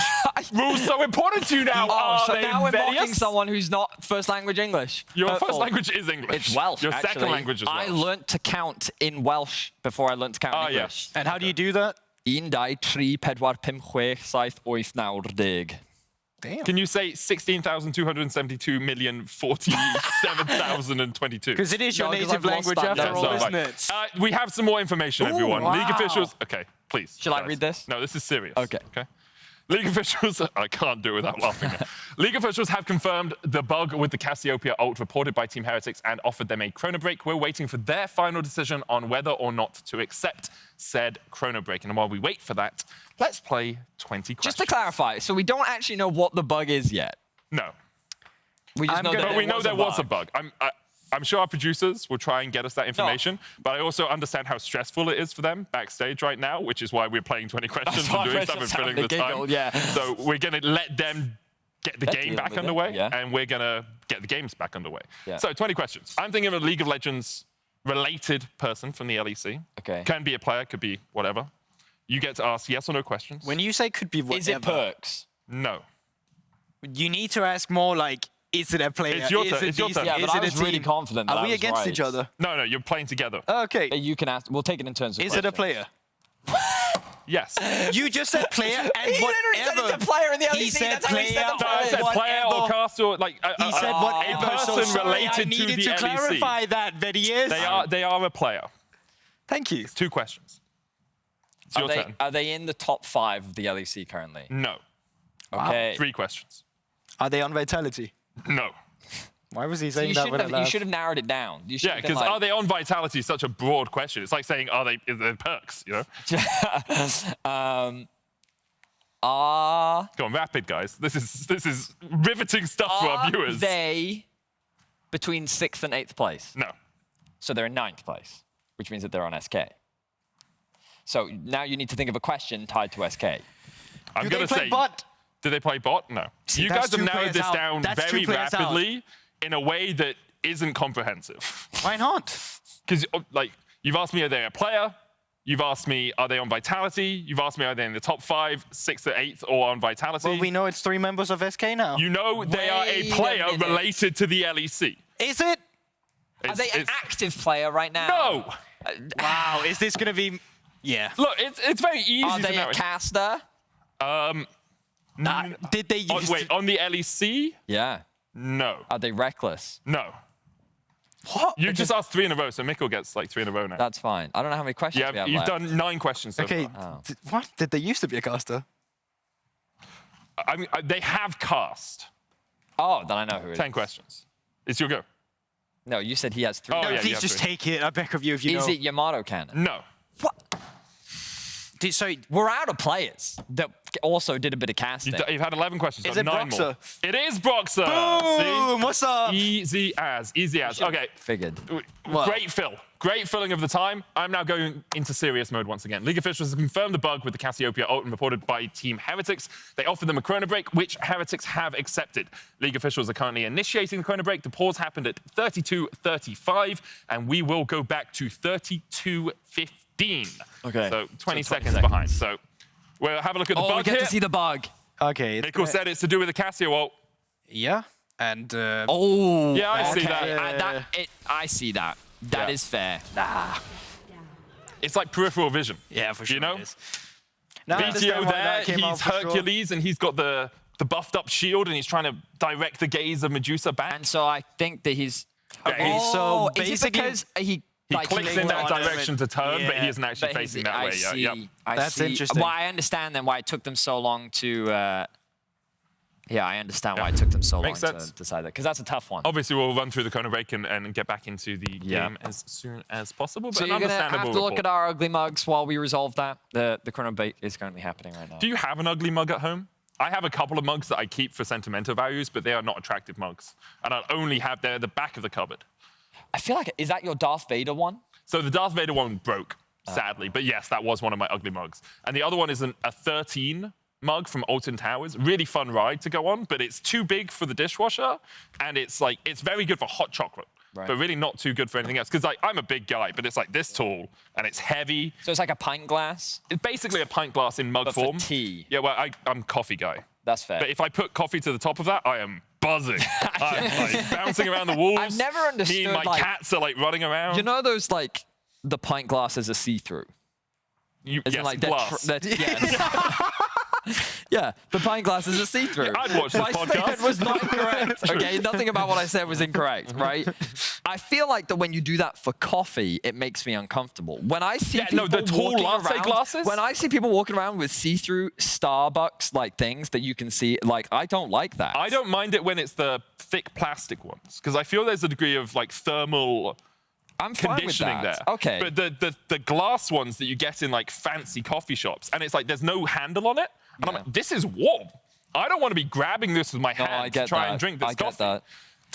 Rules so important to you now. Oh, so are they, now we're mocking Vetheo? someone who's not first language English. Your first Hurtful. language is English. It's Welsh, Your actually. second language is Welsh. I learnt to count in Welsh before I learnt to count in English. yes. And how do you do that? 1, 2, 3, 4, 5, 6, 7, 8, 9, 10. Damn. Can you say 16,272,047,022? Because it is your No, 'cause native I've lost language that after now. all, So, isn't it? we have some more information, everyone. League wow. officials. Okay, please. Shall I guys. read this? No, this is serious. Okay. Okay. League officials. I can't do it without laughing. League officials have confirmed the bug with the Cassiopeia ult reported by Team Heretics and offered them a chrono break. We're waiting for their final decision on whether or not to accept said chrono break. And while we wait for that, let's play 20 questions. Just to clarify, so we don't actually know what the bug is yet. No. We just I'm know gonna- that But we know there was a bug. I'm sure our producers will try and get us that information, but I also understand how stressful it is for them backstage right now, which is why we're playing 20 questions why and doing we're stuff and just filling having the a time. giggle, yeah. So we're going to let them get the game deal back with it, underway, yeah. and we're going to get the games back underway. Yeah. So 20 questions. I'm thinking of a League of Legends related person from the LEC. Okay. Can be a player, could be whatever. You get to ask yes or no questions. When you say could be whatever, Is it perks? No. you need to ask more like Is it a player? It's your Is turn, it it's your these- turn. Yeah, but is I it a was really team? confident that Are I we was against right. each other? No, you're playing together. Okay. You can ask. We'll take it in turns. Of Is it a questions. player? Yes. You just said player and He literally said whatever. it's a player in the He LEC. said That's how he said player the No, I said player or whatever. caster, or like He said whatever. a so person sorry, I related to needed the to LEC. clarify that, Vetheo. They are a player. Thank you. 2 questions. It's your turn. Are they in the top 5 of the LEC currently? No. Okay. 3 questions. Are they on Vitality? No. Why was he So saying you that? shouldn't with a have. You laugh? should have narrowed it down. You should Yeah, have been because like, are they on Vitality is such a broad question. It's like saying, is there perks, you know? Go on, rapid, guys. This is riveting stuff for our viewers. Are they between 6th and 8th place? No. So they're in 9th place, which means that they're on SK. So now you need to think of a question tied to SK. I'm Do going they to play say, bot? do they play bot? No. See, You that's guys have 2 narrowed players this out. down That's 2 very players out. rapidly in a way that isn't comprehensive. Why not? Because, like, you've asked me, are they a player? You've asked me, are they on Vitality? You've asked me, are they in the top 5, 6th, or 8th, or on Vitality? Well, we know it's 3 members of SK now. You know they are a Wait a player minute. related to the LEC. Is it? Are they an active player right now? No! Wow, is this going to be... Yeah. Look, it's very easy Are to they narrow a it. caster? Did they use... Wait, on the LEC? Yeah. No. Are they reckless? No. What? You just asked 3 in a row, so Mikkel gets like 3 in a row now. That's fine. I don't know how many questions we have You've left. done 9 questions so Okay, far. what? Did they used to be a caster? I mean, they have cast Oh, then I know who it is. 10 questions. It's your go. No, you said he has 3. Oh, No, yeah, you please have just 3. take it. I beg of you if you Is know. it Yamato Cannon? No. What? Sorry, We're out of players that also did a bit of casting. You've had 11 questions. Is so it 9 more. Broxer? It is Broxer. boom! What's up? See? Easy as. Okay. Figured. What? Great fill. Great filling of the time. I'm now going into serious mode once again. League officials have confirmed the bug with the Cassiopeia ult and reported by Team Heretics. They offered them a Chrono break, which Heretics have accepted. League officials are currently initiating the Chrono break. The pause happened at 32:35, and we will go back to 32:15. Okay. So 20 seconds behind. So we'll have a look at the Oh, bug we get here. to see the bug. Okay. Mikkel said it's to do with the Cassio ult. Yeah. And Oh. Yeah, I see okay. that. I see that. That Yeah. is fair. It's like peripheral vision. yeah, for sure. You know? It is. Now I Vetheo understand why there, that came out he's for sure. Hercules, and he's got the buffed up shield, and he's trying to direct the gaze of Medusa back. And so I think that he's. Yeah, he's- So is it basically- because he he clicks in that direction to turn, but he Yeah. isn't actually but facing he's- that I way. see, Yeah, yep. I That's see. interesting. Well, I understand then why it took them so long to. Yeah, I understand why it took them so Makes long sense. to decide that because that's a tough one. Obviously, we'll run through the Chrono break and get back into the Yeah. game as soon as possible. But So an you're gonna understandable have to look report. at our ugly mugs while we resolve that. The Chrono bait is currently happening right now. Do you have an ugly mug at home? I have a couple of mugs that I keep for sentimental values, but they are not attractive mugs. And I'll only have they're at the back of the cupboard. I feel like is that your Darth Vader one? So the Darth Vader one broke, sadly. But yes, that was one of my ugly mugs. And the other one is a 13 mug from Alton Towers. Really fun ride to go on, but it's too big for the dishwasher. And it's very good for hot chocolate, Right. but really not too good for anything else. Because I'm a big guy, but it's like this tall and it's heavy. So it's like a pint glass. It's basically a pint glass in mug But for form. tea. Yeah, well, I'm a coffee guy. That's fair. But if I put coffee to the top of that, I am buzzing. I'm like bouncing around the walls. I've never understood, Me and my like- cats are like running around. You know those like the pint glasses are see-through. Yes, Like glass. Yeah, the pint glasses are see-through. I'd watch this My podcast. statement was not incorrect. Okay, nothing about what I said was incorrect, right? I feel like that when you do that for coffee, it makes me uncomfortable. When I see Yeah, people no, the tall walking latte around, glasses? when I see people walking around with see-through Starbucks like things that you can see, like I don't like that. I don't mind it when it's the thick plastic ones, because I feel there's a degree of like thermal I'm fine with conditioning that. there. Okay. But the glass ones that you get in like fancy coffee shops, and it's like there's no handle on it, and I'm Yeah. like, this is warm. I don't want to be grabbing this with my No, hand I get to try that. and drink this I coffee. get that.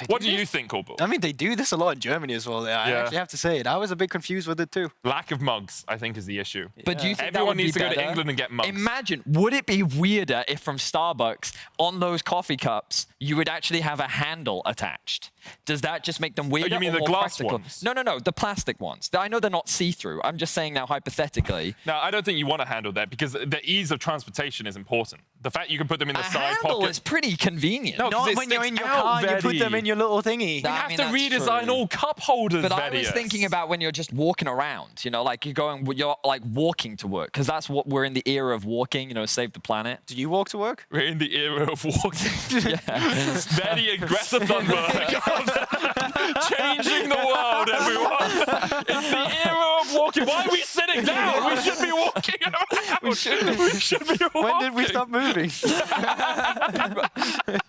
What do you think, Corporal? I mean, they do this a lot in Germany as well. I Yeah. actually have to say it. I was a bit confused with it too. Lack of mugs, I think, is the issue. But do you think that Everyone would needs be to go to better? England and get mugs. Imagine, would it be weirder if from Starbucks on those coffee cups you would actually have a handle attached? Does that just make them weirder? You mean or the more glass practical? ones? No, the plastic ones. I know they're not see-through. I'm just saying now hypothetically. No, I don't think you want to handle that because the ease of transportation is important. The fact you can put them in the side handle pocket. is pretty convenient. No, Not when you're in your car and you put them in your little thingy. We That- have I mean, to that's redesign true. all cup holders, But I was Vetheo. thinking about when you're just walking around, you know, like you're like walking to work, because that's what we're in the era of walking, you know, save the planet. Do you walk to work? We're in the era of walking. Very aggressive Thunberg. Changing the world, everyone. It's the era of walking. Why are we sitting down? We should be walking around. We should be walking. When did we stop moving?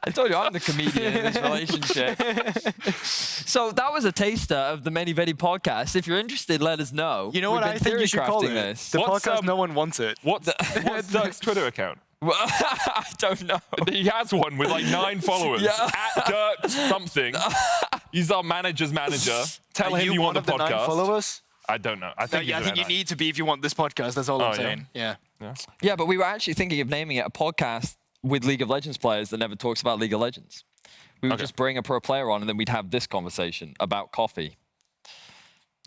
I told you I'm the comedian in this relationship. So that was a taster of the Many Vedi podcast. If you're interested, let us know. You know We've what been I think you should call theory it? crafting this. The What's, podcast no one wants it. What's Dirk's Twitter account? I don't know. He has one with like 9 followers. Yeah. At Dirk something. He's our manager's manager. Tell Are him you you one want the of the 9 podcast. followers? I don't know. I think, I think you need to be if you want this podcast. That's all Oh, I'm yeah? saying. Yeah. Yeah, but we were actually thinking of naming it a podcast with League of Legends players that never talks about League of Legends. We would just bring a pro player on and then we'd have this conversation about coffee.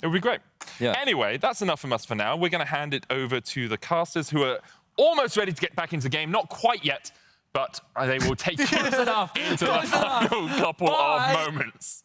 It would be great. Yeah. Anyway, that's enough from us for now. We're going to hand it over to the casters who are almost ready to get back into the game. Not quite yet, but they will take you into the final couple of moments.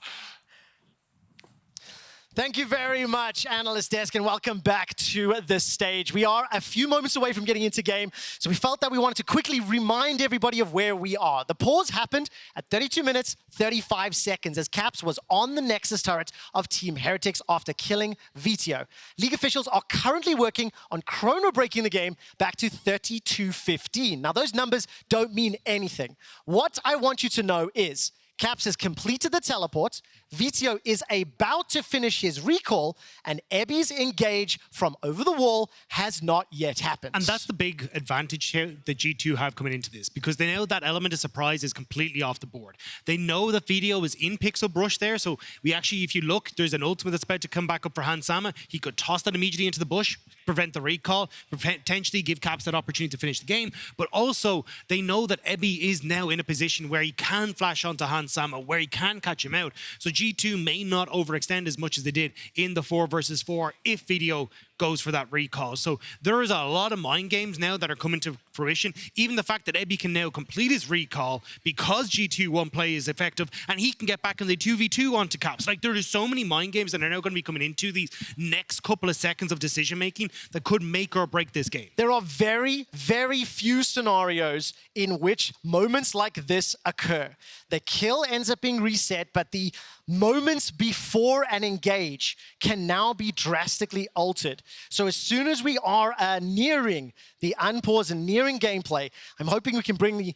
Thank you very much, Analyst Desk, and welcome back to the stage. We are a few moments away from getting into game, so we felt that we wanted to quickly remind everybody of where we are. The pause happened at 32 minutes, 35 seconds, as Caps was on the Nexus turret of Team Heretics after killing Vetheo. League officials are currently working on Chrono breaking the game back to 32-15. Now, those numbers don't mean anything. What I want you to know is Caps has completed the teleport, Vetheo is about to finish his recall, and Ebby's engage from over the wall has not yet happened. And that's the big advantage here that G2 have coming into this, because they know that element of surprise is completely off the board. They know that Vetheo is in Pixel Brush there, so we actually, if you look, there's an ultimate that's about to come back up for Hans Sama. He could toss that immediately into the bush, prevent the recall, potentially give Caps that opportunity to finish the game. But also, they know that Ebby is now in a position where he can flash onto Hans Sama, where he can catch him out. So G2 may not overextend as much as they did in the 4 versus 4 if Vetheo goes for that recall. So there is a lot of mind games now that are coming to fruition. Even the fact that Ebby can now complete his recall because G2 won't play is effective, and he can get back in the 2v2 onto Caps. Like, there is so many mind games that are now going to be coming into these next couple of seconds of decision making that could make or break this game. There are very, very few scenarios in which moments like this occur. The kill ends up being reset, but the moments before an engage can now be drastically altered. So as soon as we are nearing the unpause and nearing gameplay, I'm hoping we can bring the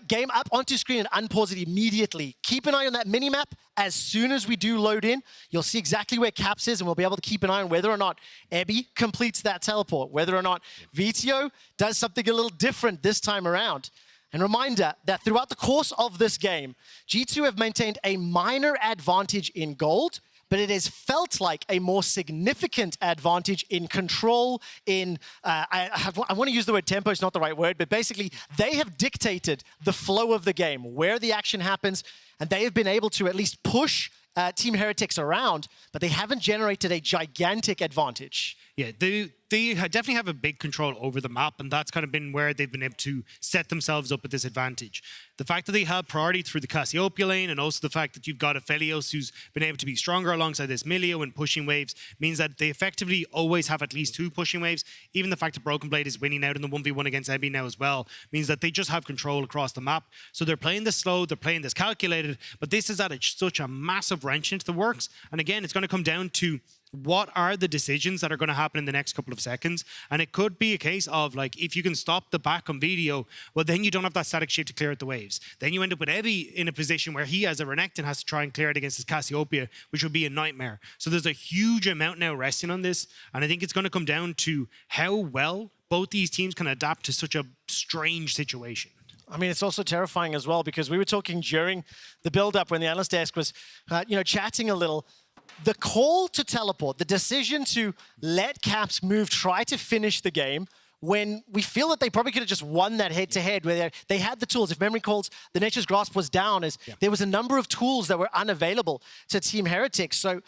game up onto screen and unpause it immediately. Keep an eye on that minimap. As soon as we do load in, you'll see exactly where Caps is, and we'll be able to keep an eye on whether or not Ebby completes that teleport, whether or not Vetheo does something a little different this time around. And reminder that throughout the course of this game, G2 have maintained a minor advantage in gold, but it has felt like a more significant advantage in control, in, I want to use the word tempo, it's not the right word, but basically they have dictated the flow of the game, where the action happens, and they have been able to at least push Team Heretics around, but they haven't generated a gigantic advantage. Yeah, they definitely have a big control over the map, and that's kind of been where they've been able to set themselves up at this advantage. The fact that they have priority through the Cassiopeia lane, and also the fact that you've got Aphelios who's been able to be stronger alongside this Milio and pushing waves, means that they effectively always have at least 2 pushing waves. Even the fact that BrokenBlade is winning out in the 1v1 against Ebby now as well, means that they just have control across the map. So they're playing this slow, they're playing this calculated, but this is added such a massive wrench into the works. And again, it's going to come down to what are the decisions that are going to happen in the next couple of seconds. And it could be a case of, like, if you can stop the back on Vetheo, well, then you don't have that static shift to clear out the waves. Then you end up with Ebby in a position where he, as a Renekton, has to try and clear it against his Cassiopeia, which would be a nightmare. So there's a huge amount now resting on this. And I think it's going to come down to how well both these teams can adapt to such a strange situation. I mean, it's also terrifying as well, because we were talking during the build-up when the analyst desk was, chatting a little. The call to teleport, the decision to let Caps move, try to finish the game, when we feel that they probably could have just won that head-to-head, where they had the tools. If memory calls, the Nature's Grasp was down, as there was a number of tools that were unavailable to Team Heretics. So,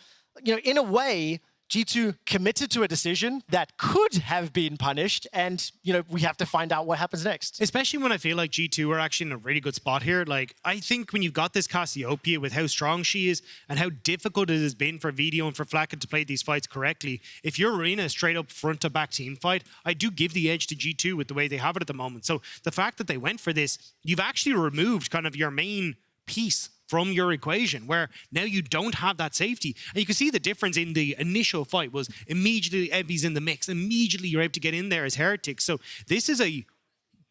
you know, in a way, G2 committed to a decision that could have been punished, and, you know, we have to find out what happens next. Especially when I feel like G2 are actually in a really good spot here. Like, I think when you've got this Cassiopeia with how strong she is and how difficult it has been for Vetheo and for Flakked to play these fights correctly, if you're in a straight up front to back team fight, I do give the edge to G2 with the way they have it at the moment. So the fact that they went for this, you've actually removed kind of your main piece from your equation, where now you don't have that safety. And you can see the difference in the initial fight was immediately Evie's in the mix. Immediately you're able to get in there as Heretics. So this is a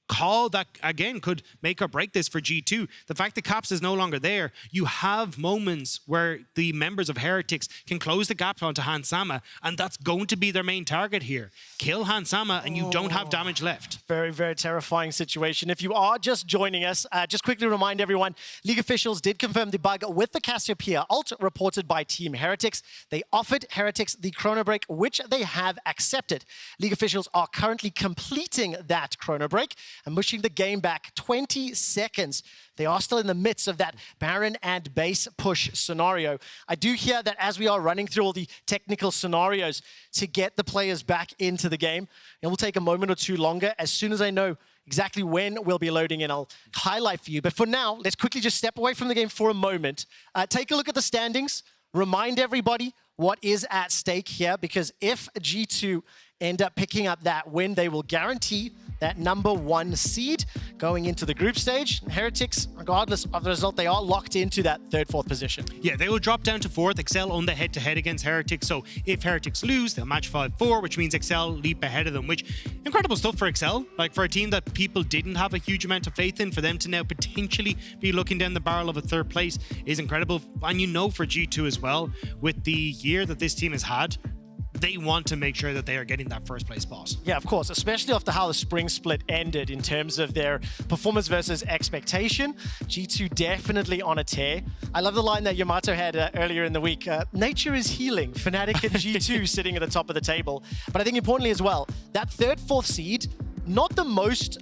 call that, again, could make or break this for G2. The fact that Caps is no longer there, you have moments where the members of Heretics can close the gap onto Hansama, and that's going to be their main target here. Kill Hansama, and you don't have damage left. Very, very terrifying situation. If you are just joining us, just quickly remind everyone, League officials did confirm the bug with the Cassiopeia ult reported by Team Heretics. They offered Heretics the Chrono Break, which they have accepted. League officials are currently completing that Chrono Break and pushing the game back 20 seconds. They are still in the midst of that Baron and base push scenario. I do hear that as we are running through all the technical scenarios to get the players back into the game, it will take a moment or two longer. As soon as I know exactly when we'll be loading in, I'll highlight for you. But for now, let's quickly just step away from the game for a moment. Take a look at the standings. Remind everybody what is at stake here, because if G2 end up picking up that win, they will guarantee that #1 seed going into the group stage. Heretics, regardless of the result, they are locked into that 3rd, 4th position. Yeah, they will drop down to 4th. Excel on the head-to-head against Heretics. So if Heretics lose, they'll match 5-4, which means Excel leap ahead of them, which incredible stuff for Excel. Like, for a team that people didn't have a huge amount of faith in, for them to now potentially be looking down the barrel of a 3rd place is incredible. And you know, for G2 as well, with the year that this team has had, they want to make sure that they are getting that 1st place spot. Yeah, of course, especially after how the spring split ended in terms of their performance versus expectation. G2 definitely on a tear. I love the line that Yamato had earlier in the week. Nature is healing. Fnatic and G2 sitting at the top of the table. But I think importantly as well, that 3rd, 4th seed, not the most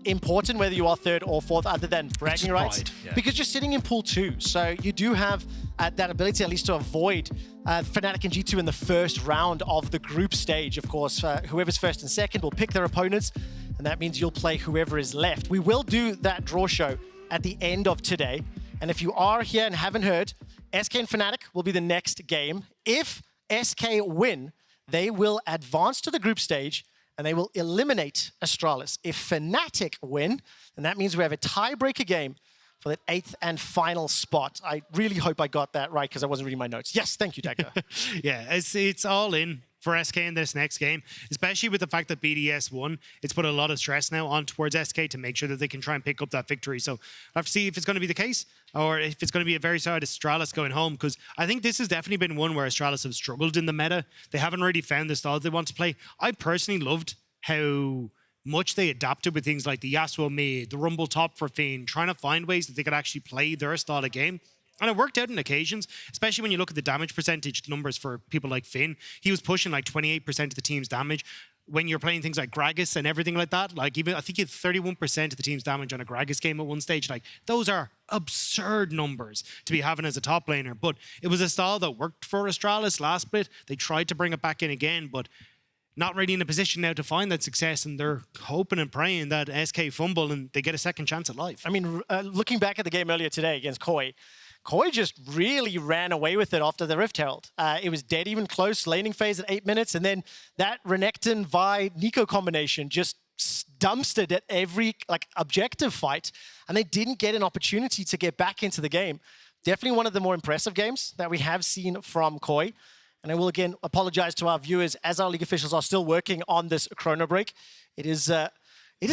important whether you are 3rd or 4th, other than bragging rights, because you're sitting in pool 2. So you do have that ability at least to avoid Fnatic and G2 in the 1st round of the group stage. Of course, whoever's 1st and 2nd will pick their opponents, and that means you'll play whoever is left. We will do that draw show at the end of today. And if you are here and haven't heard, SK and Fnatic will be the next game. If SK win, they will advance to the group stage and they will eliminate Astralis. If Fnatic win, then that means we have a tiebreaker game for that 8th and final spot. I really hope I got that right, because I wasn't reading my notes. Yes, thank you, Dagda. Yeah, it's all in for SK in this next game, especially with the fact that BDS won. It's put a lot of stress now on towards SK to make sure that they can try and pick up that victory. So I have to see if it's going to be the case, or if it's going to be a very sad Astralis going home, because I think this has definitely been one where Astralis have struggled in the meta. They haven't really found the styles they want to play. I personally loved how much they adapted with things like the Yasuo mid, the Rumble top for Finn, trying to find ways that they could actually play their style of game. And it worked out on occasions, especially when you look at the damage percentage numbers for people like Finn. He was pushing like 28% of the team's damage. When you're playing things like Gragas and everything like that, like even I think he had 31% of the team's damage on a Gragas game at one stage. Like, those are absurd numbers to be having as a top laner. But it was a style that worked for Astralis last split. They tried to bring it back in again, but not really in a position now to find that success, and they're hoping and praying that SK fumble and they get a second chance at life. I mean, looking back at the game earlier today against Koi just really ran away with it after the Rift Herald. It was dead even close, laning phase at 8 minutes, and then that Renekton Vi Nico combination just dumpstered at every objective fight, and they didn't get an opportunity to get back into the game. Definitely one of the more impressive games that we have seen from Koi. And I will again apologize to our viewers as our league officials are still working on this Chrono Break. It is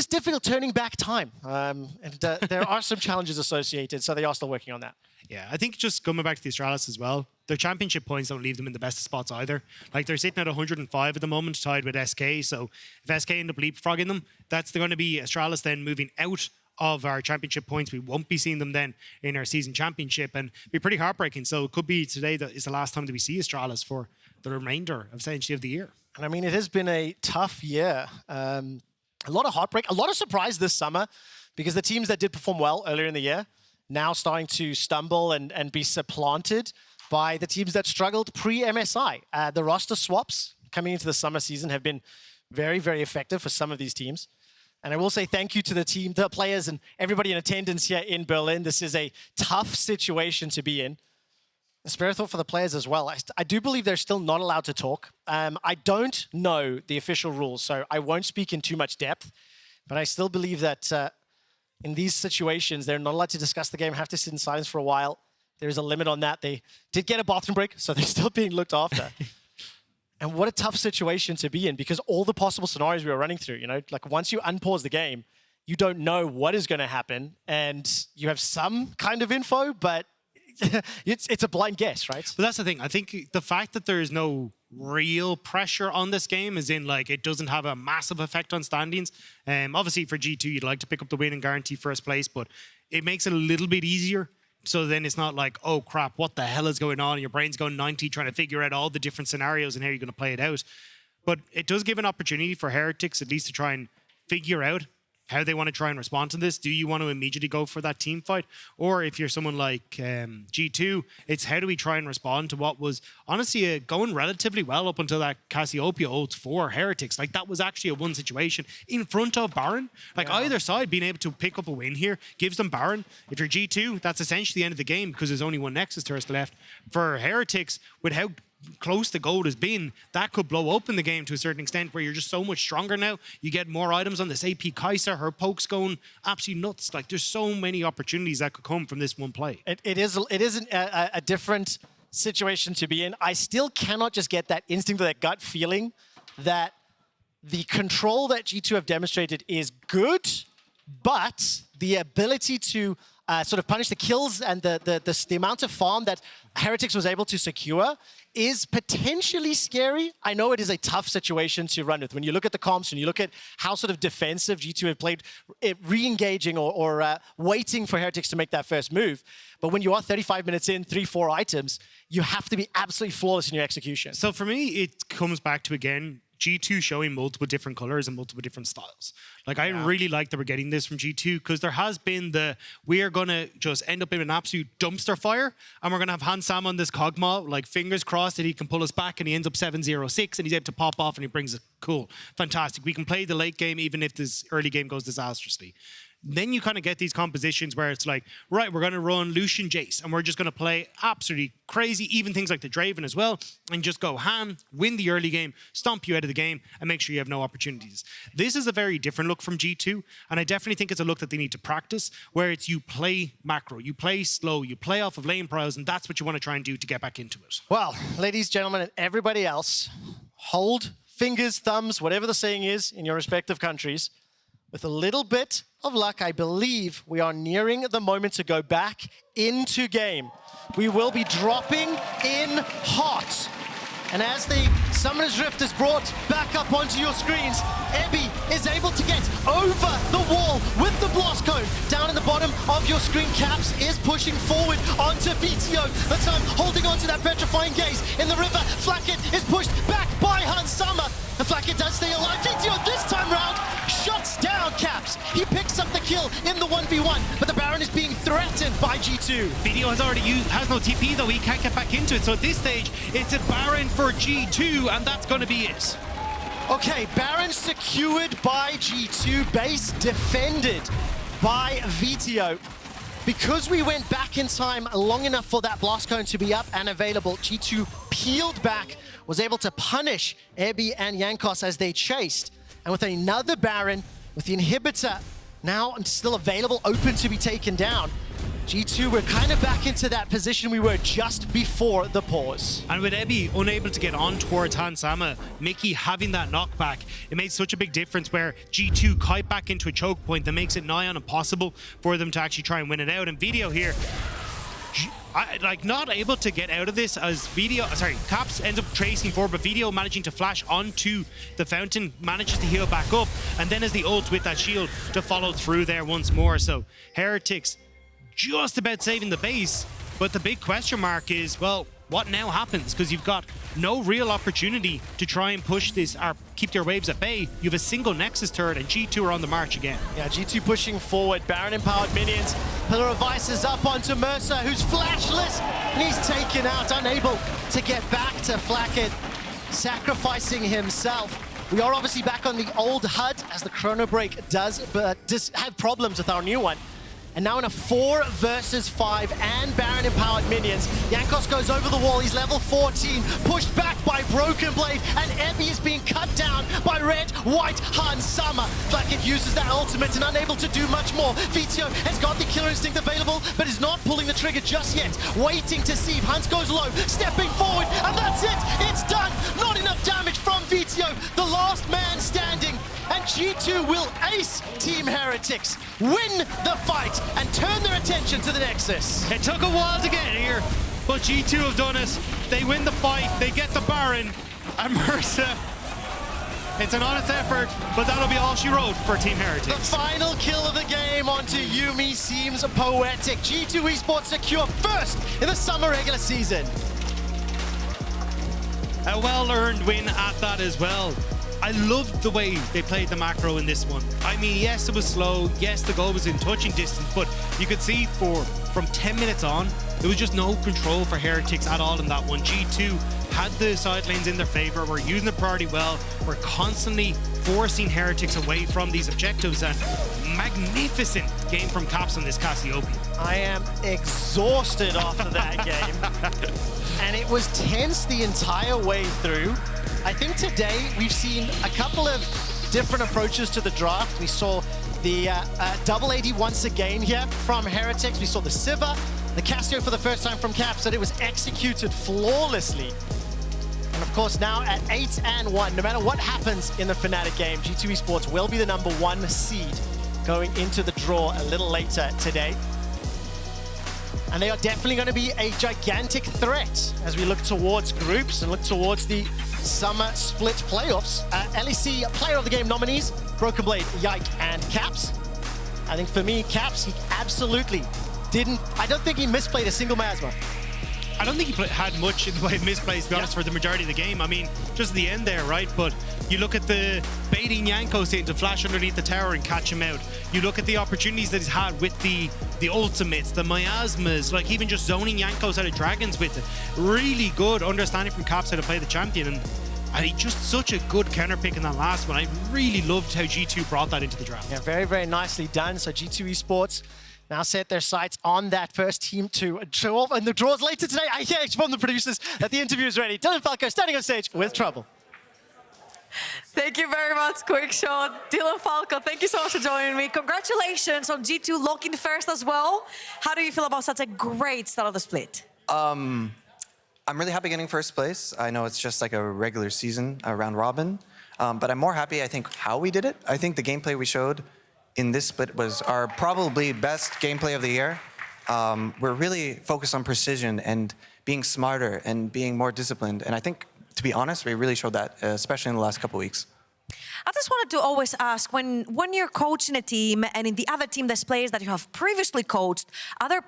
difficult turning back time, and there are some challenges associated, so they are still working on that. Yeah, I think just coming back to the Astralis as well, their championship points don't leave them in the best of spots either. Like, they're sitting at 105 at the moment, tied with SK. So if SK end up leapfrogging them, that's going to be Astralis then moving out of our championship points. We won't be seeing them then in our season championship, and it'd be pretty heartbreaking. So it could be today that is the last time that we see Astralis for the remainder of essentially of the year. And I mean, it has been a tough year. A lot of heartbreak, a lot of surprise this summer, because the teams that did perform well earlier in the year now starting to stumble and be supplanted by the teams that struggled pre-MSI. The roster swaps coming into the summer season have been very, very effective for some of these teams. And I will say thank you to the team, the players, and everybody in attendance here in Berlin. This is a tough situation to be in. A spare thought for the players as well. I do believe they're still not allowed to talk. I don't know the official rules, so I won't speak in too much depth. But I still believe that in these situations, they're not allowed to discuss the game, have to sit in silence for a while. There's a limit on that. They did get a bathroom break, so they're still being looked after. And what a tough situation to be in, because all the possible scenarios we were running through, you know, like once you unpause the game, you don't know what is going to happen, and you have some kind of info, but it's a blind guess, right? But that's the thing. I think the fact that there is no real pressure on this game, is in like it doesn't have a massive effect on standings. Obviously for G2, you'd like to pick up the win and guarantee first place, but it makes it a little bit easier. So then it's not like, oh crap, what the hell is going on? Your brain's going 90 trying to figure out all the different scenarios and how you're going to play it out. But it does give an opportunity for Heretics at least to try and figure out how they want to try and respond to this. Do you want to immediately go for that team fight? Or if you're someone like G2, it's how do we try and respond to what was honestly going relatively well up until that Cassiopeia ult for Heretics. Like that was actually a one situation in front of Baron. Like either side being able to pick up a win here gives them Baron. If you're G2, that's essentially the end of the game because there's only one Nexus Turret left. For Heretics, with how close the gold has been, that could blow open the game to a certain extent where you're just so much stronger now. You get more items on this AP Kai'Sa, her poke's going absolutely nuts. Like there's so many opportunities that could come from this one play. It is a different situation to be in. I still cannot just get that instinct or that gut feeling that the control that G2 have demonstrated is good, but the ability to sort of punish the kills and the amount of farm that Heretics was able to secure is potentially scary. I know it is a tough situation to run with. When you look at the comps, when you look at how sort of defensive G2 have played, re-engaging or waiting for Heretics to make that first move. But when you are 35 minutes in, 3-4 items, you have to be absolutely flawless in your execution. So for me, it comes back to, again, G2 showing multiple different colors and multiple different styles. Like I really like that we're getting this from G2 because there has been we are going to just end up in an absolute dumpster fire and we're going to have Hansam on this Kog'Maw, like fingers crossed that he can pull us back and he ends up 7-0-6 and he's able to pop off and he brings it. Cool. Fantastic. We can play the late game even if this early game goes disastrously. Then you kind of get these compositions where it's like, right, we're going to run Lucian Jace and we're just going to play absolutely crazy, even things like the Draven as well, and just go ham, win the early game, stomp you out of the game, and make sure you have no opportunities. This is a very different look from G2, and I definitely think it's a look that they need to practice, where it's you play macro, you play slow, you play off of lane prowls, and that's what you want to try and do to get back into it. Well, ladies, gentlemen, and everybody else, hold fingers, thumbs, whatever the saying is in your respective countries. With a little bit of luck, I believe we are nearing the moment to go back into game. We will be dropping in hot. And as the Summoner's Rift is brought back up onto your screens, Ebby is able to get over the wall with the blast cone. Down in the bottom of your screen, Caps is pushing forward onto Vetheo. But Sun holding onto that petrifying gaze in the river. Flakked is pushed back by Hansama. And Flakked does stay alive. Vetheo this time round shuts down Caps. He picks up the kill in the 1v1, but the Baron is being threatened by G2. Vetheo has no TP though, he can't get back into it. So at this stage, it's a Baron for G2, and that's going to be it. Okay, Baron secured by G2, base defended by Vetheo. Because we went back in time long enough for that blast cone to be up and available, G2 peeled back, was able to punish Ebby and Jankos as they chased. And with another Baron, with the inhibitor now still available, open to be taken down, G2, we're kind of back into that position we were just before the pause. And with Ebby unable to get on towards Hansama, Mikyx having that knockback, it makes such a big difference where G2 kite back into a choke point that makes it nigh on impossible for them to actually try and win it out. And Vetheo here, not able to get out of this as Caps ends up tracing forward, but Vetheo managing to flash onto the fountain, manages to heal back up, and then as the ult with that shield to follow through there once more. So Heretics just about saving the base, but the big question mark is, well, what now happens? Because you've got no real opportunity to try and push this or keep their waves at bay. You have a single Nexus turret and G2 are on the march again. Yeah, G2 pushing forward. Baron empowered minions. Pillar of Ice is up onto Mersa, who's flashless, and he's taken out, unable to get back to Flakked, sacrificing himself. We are obviously back on the old HUD as the Chrono break does have problems with our new one. And now in a 4 versus 5 and Baron empowered minions. Jankos goes over the wall, he's level 14, pushed back by BrokenBlade, and Ebby is being cut down by Red, White, Han, Summer. Flakked uses that ultimate and unable to do much more. Vetheo has got the killer instinct available, but is not pulling the trigger just yet. Waiting to see if Hunt goes low, stepping forward, and that's it! It's done! Not enough damage from Vetheo, the last man standing. And G2 will ace Team Heretics, win the fight, and turn their attention to the Nexus. It took a while to get here, but G2 have done it. They win the fight, they get the Baron, and Mersa. It's an honest effort, but that'll be all she wrote for Team Heretics. The final kill of the game onto Yuumi seems poetic. G2 Esports secure first in the summer regular season. A well-earned win at that as well. I loved the way they played the macro in this one. I mean, yes, it was slow. Yes, the goal was in touching distance, but you could see from 10 minutes on, there was just no control for Heretics at all in that one. G2 had the side lanes in their favor, were using the priority well, were constantly forcing Heretics away from these objectives, and magnificent game from Caps on this Cassiopeia. I am exhausted after that game. And it was tense the entire way through. I think today we've seen a couple of different approaches to the draft. We saw the double AD once again here from Heretics. We saw the Siva, the Cassio for the first time from Caps, and it was executed flawlessly. And of course now at 8-1, no matter what happens in the Fnatic game, G2 Esports will be the #1 seed going into the draw a little later today. And they are definitely going to be a gigantic threat as we look towards groups and look towards the Summer Split playoffs. LEC Player of the Game nominees, BrokenBlade, Yike, and Caps. I think for me, Caps, he absolutely I don't think he misplayed a single Miasma. I don't think he had much in the way of misplays, to be honest, for the majority of the game. I mean, just at the end there, right? But you look at the baiting Jankos in to flash underneath the tower and catch him out. You look at the opportunities that he's had with the ultimates, the miasmas, like even just zoning Jankos out of dragons with it. Really good understanding from Caps how to play the champion. And he just such a good counter pick in that last one. I really loved how G2 brought that into the draft. Yeah, very, very nicely done. So G2 Esports now set their sights on that first team to draw. And the draws later today. I hear from the producers that the interview is ready. Dylan Falco standing on stage with Trouble. Thank you very much, Quickshot. Dylan Falco, thank you so much for joining me. Congratulations on G2 locking first as well. How do you feel about such a great start of the split? I'm really happy getting first place. I know it's just like a regular season, a round robin. But I'm more happy, I think, how we did it. I think the gameplay we showed in this split was our probably best gameplay of the year. We're really focused on precision and being smarter and being more disciplined. And I think, to be honest, we really showed that, especially in the last couple of weeks. I just wanted to always ask, when you're coaching a team and in the other team there's players that you have previously coached, are there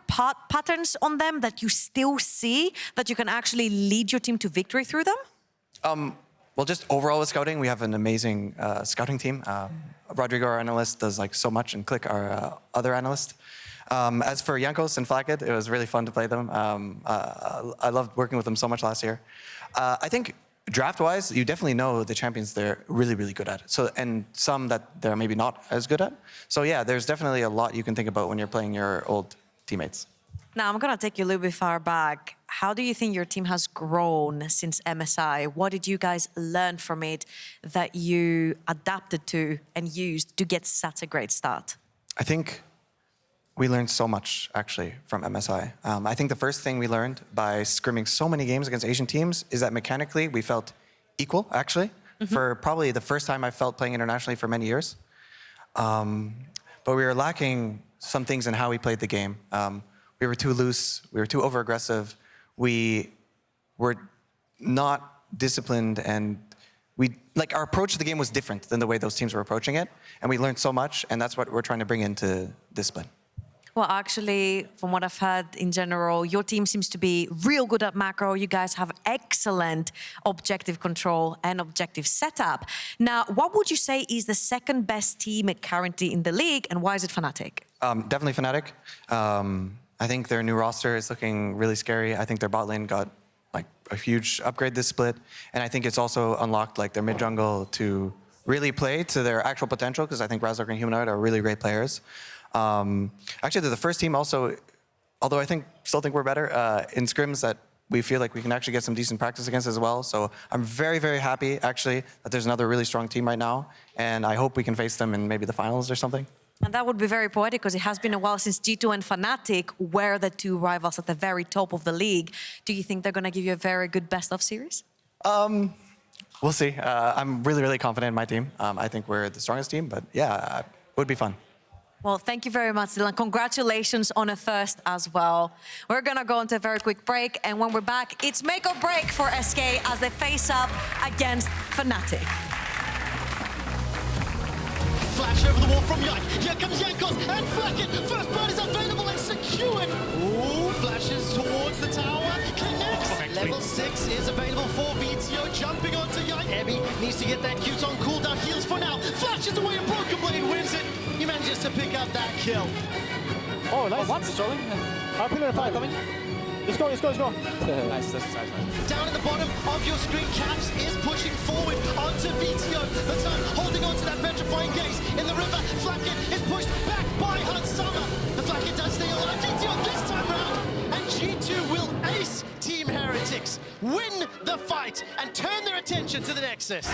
patterns on them that you still see that you can actually lead your team to victory through them? Well, just overall with scouting, we have an amazing scouting team. Rodrigo, our analyst, does like so much, and Click, our other analyst. As for Jankos and Flakked, it was really fun to play them. I loved working with them so much last year. I think draft-wise, you definitely know the champions they're really, really good at. So, and some that they're maybe not as good at. So yeah, there's definitely a lot you can think about when you're playing your old teammates. Now, I'm going to take you a little bit far back. How do you think your team has grown since MSI? What did you guys learn from it that you adapted to and used to get such a great start? I think we learned so much, actually, from MSI. I think the first thing we learned by scrimming so many games against Asian teams is that mechanically we felt equal, actually, for probably the first time I felt playing internationally for many years. But we were lacking some things in how we played the game. We were too loose, we were too over-aggressive, we were not disciplined, and our approach to the game was different than the way those teams were approaching it, and we learned so much, and that's what we're trying to bring into this split. Well, actually, from what I've heard in general, your team seems to be real good at macro. You guys have excellent objective control and objective setup. Now, what would you say is the second best team currently in the league, and why is it Fnatic? Definitely Fnatic. I think their new roster is looking really scary. I think their bot lane got like a huge upgrade this split, and I think it's also unlocked like their mid jungle to really play to their actual potential, because I think Razork and Humanoid are really great players. Actually, they're the first team also, although I still think we're better in scrims, that we feel like we can actually get some decent practice against as well. So I'm very, very happy actually that there's another really strong team right now, and I hope we can face them in maybe the finals or something. And that would be very poetic, because it has been a while since G2 and Fnatic were the two rivals at the very top of the league. Do you think they're going to give you a very good best-of series? We'll see. I'm really, really confident in my team. I think we're the strongest team, but yeah, it would be fun. Well, thank you very much, Dylan. Congratulations on a first as well. We're going to go into a very quick break, and when we're back, it's make or break for SK as they face up against Fnatic. Flash over the wall from Yike. Here comes Jankos and Flakked. First blood is available and secured. Ooh, flashes towards the tower. Connects. Level 6 is available for Vetheo. Jumping onto Yike. Ebby needs to get that Q's on cooldown. Heals for now. Flashes away and BrokenBlade wins it. He manages to pick up that kill. Oh, nice. Oh, what's rolling? Pillar 5 coming. Let's go, let's go, let's go. Nice. Down at the bottom of your screen, Caps is pushing forward onto Vetheo. The Sun holding onto that petrifying gaze in the river. Flakked is pushed back by Summer. The Flakked does stay alive. Vetheo this time round. And G2 will ace Team Heretics, win the fight, and turn their attention to the Nexus.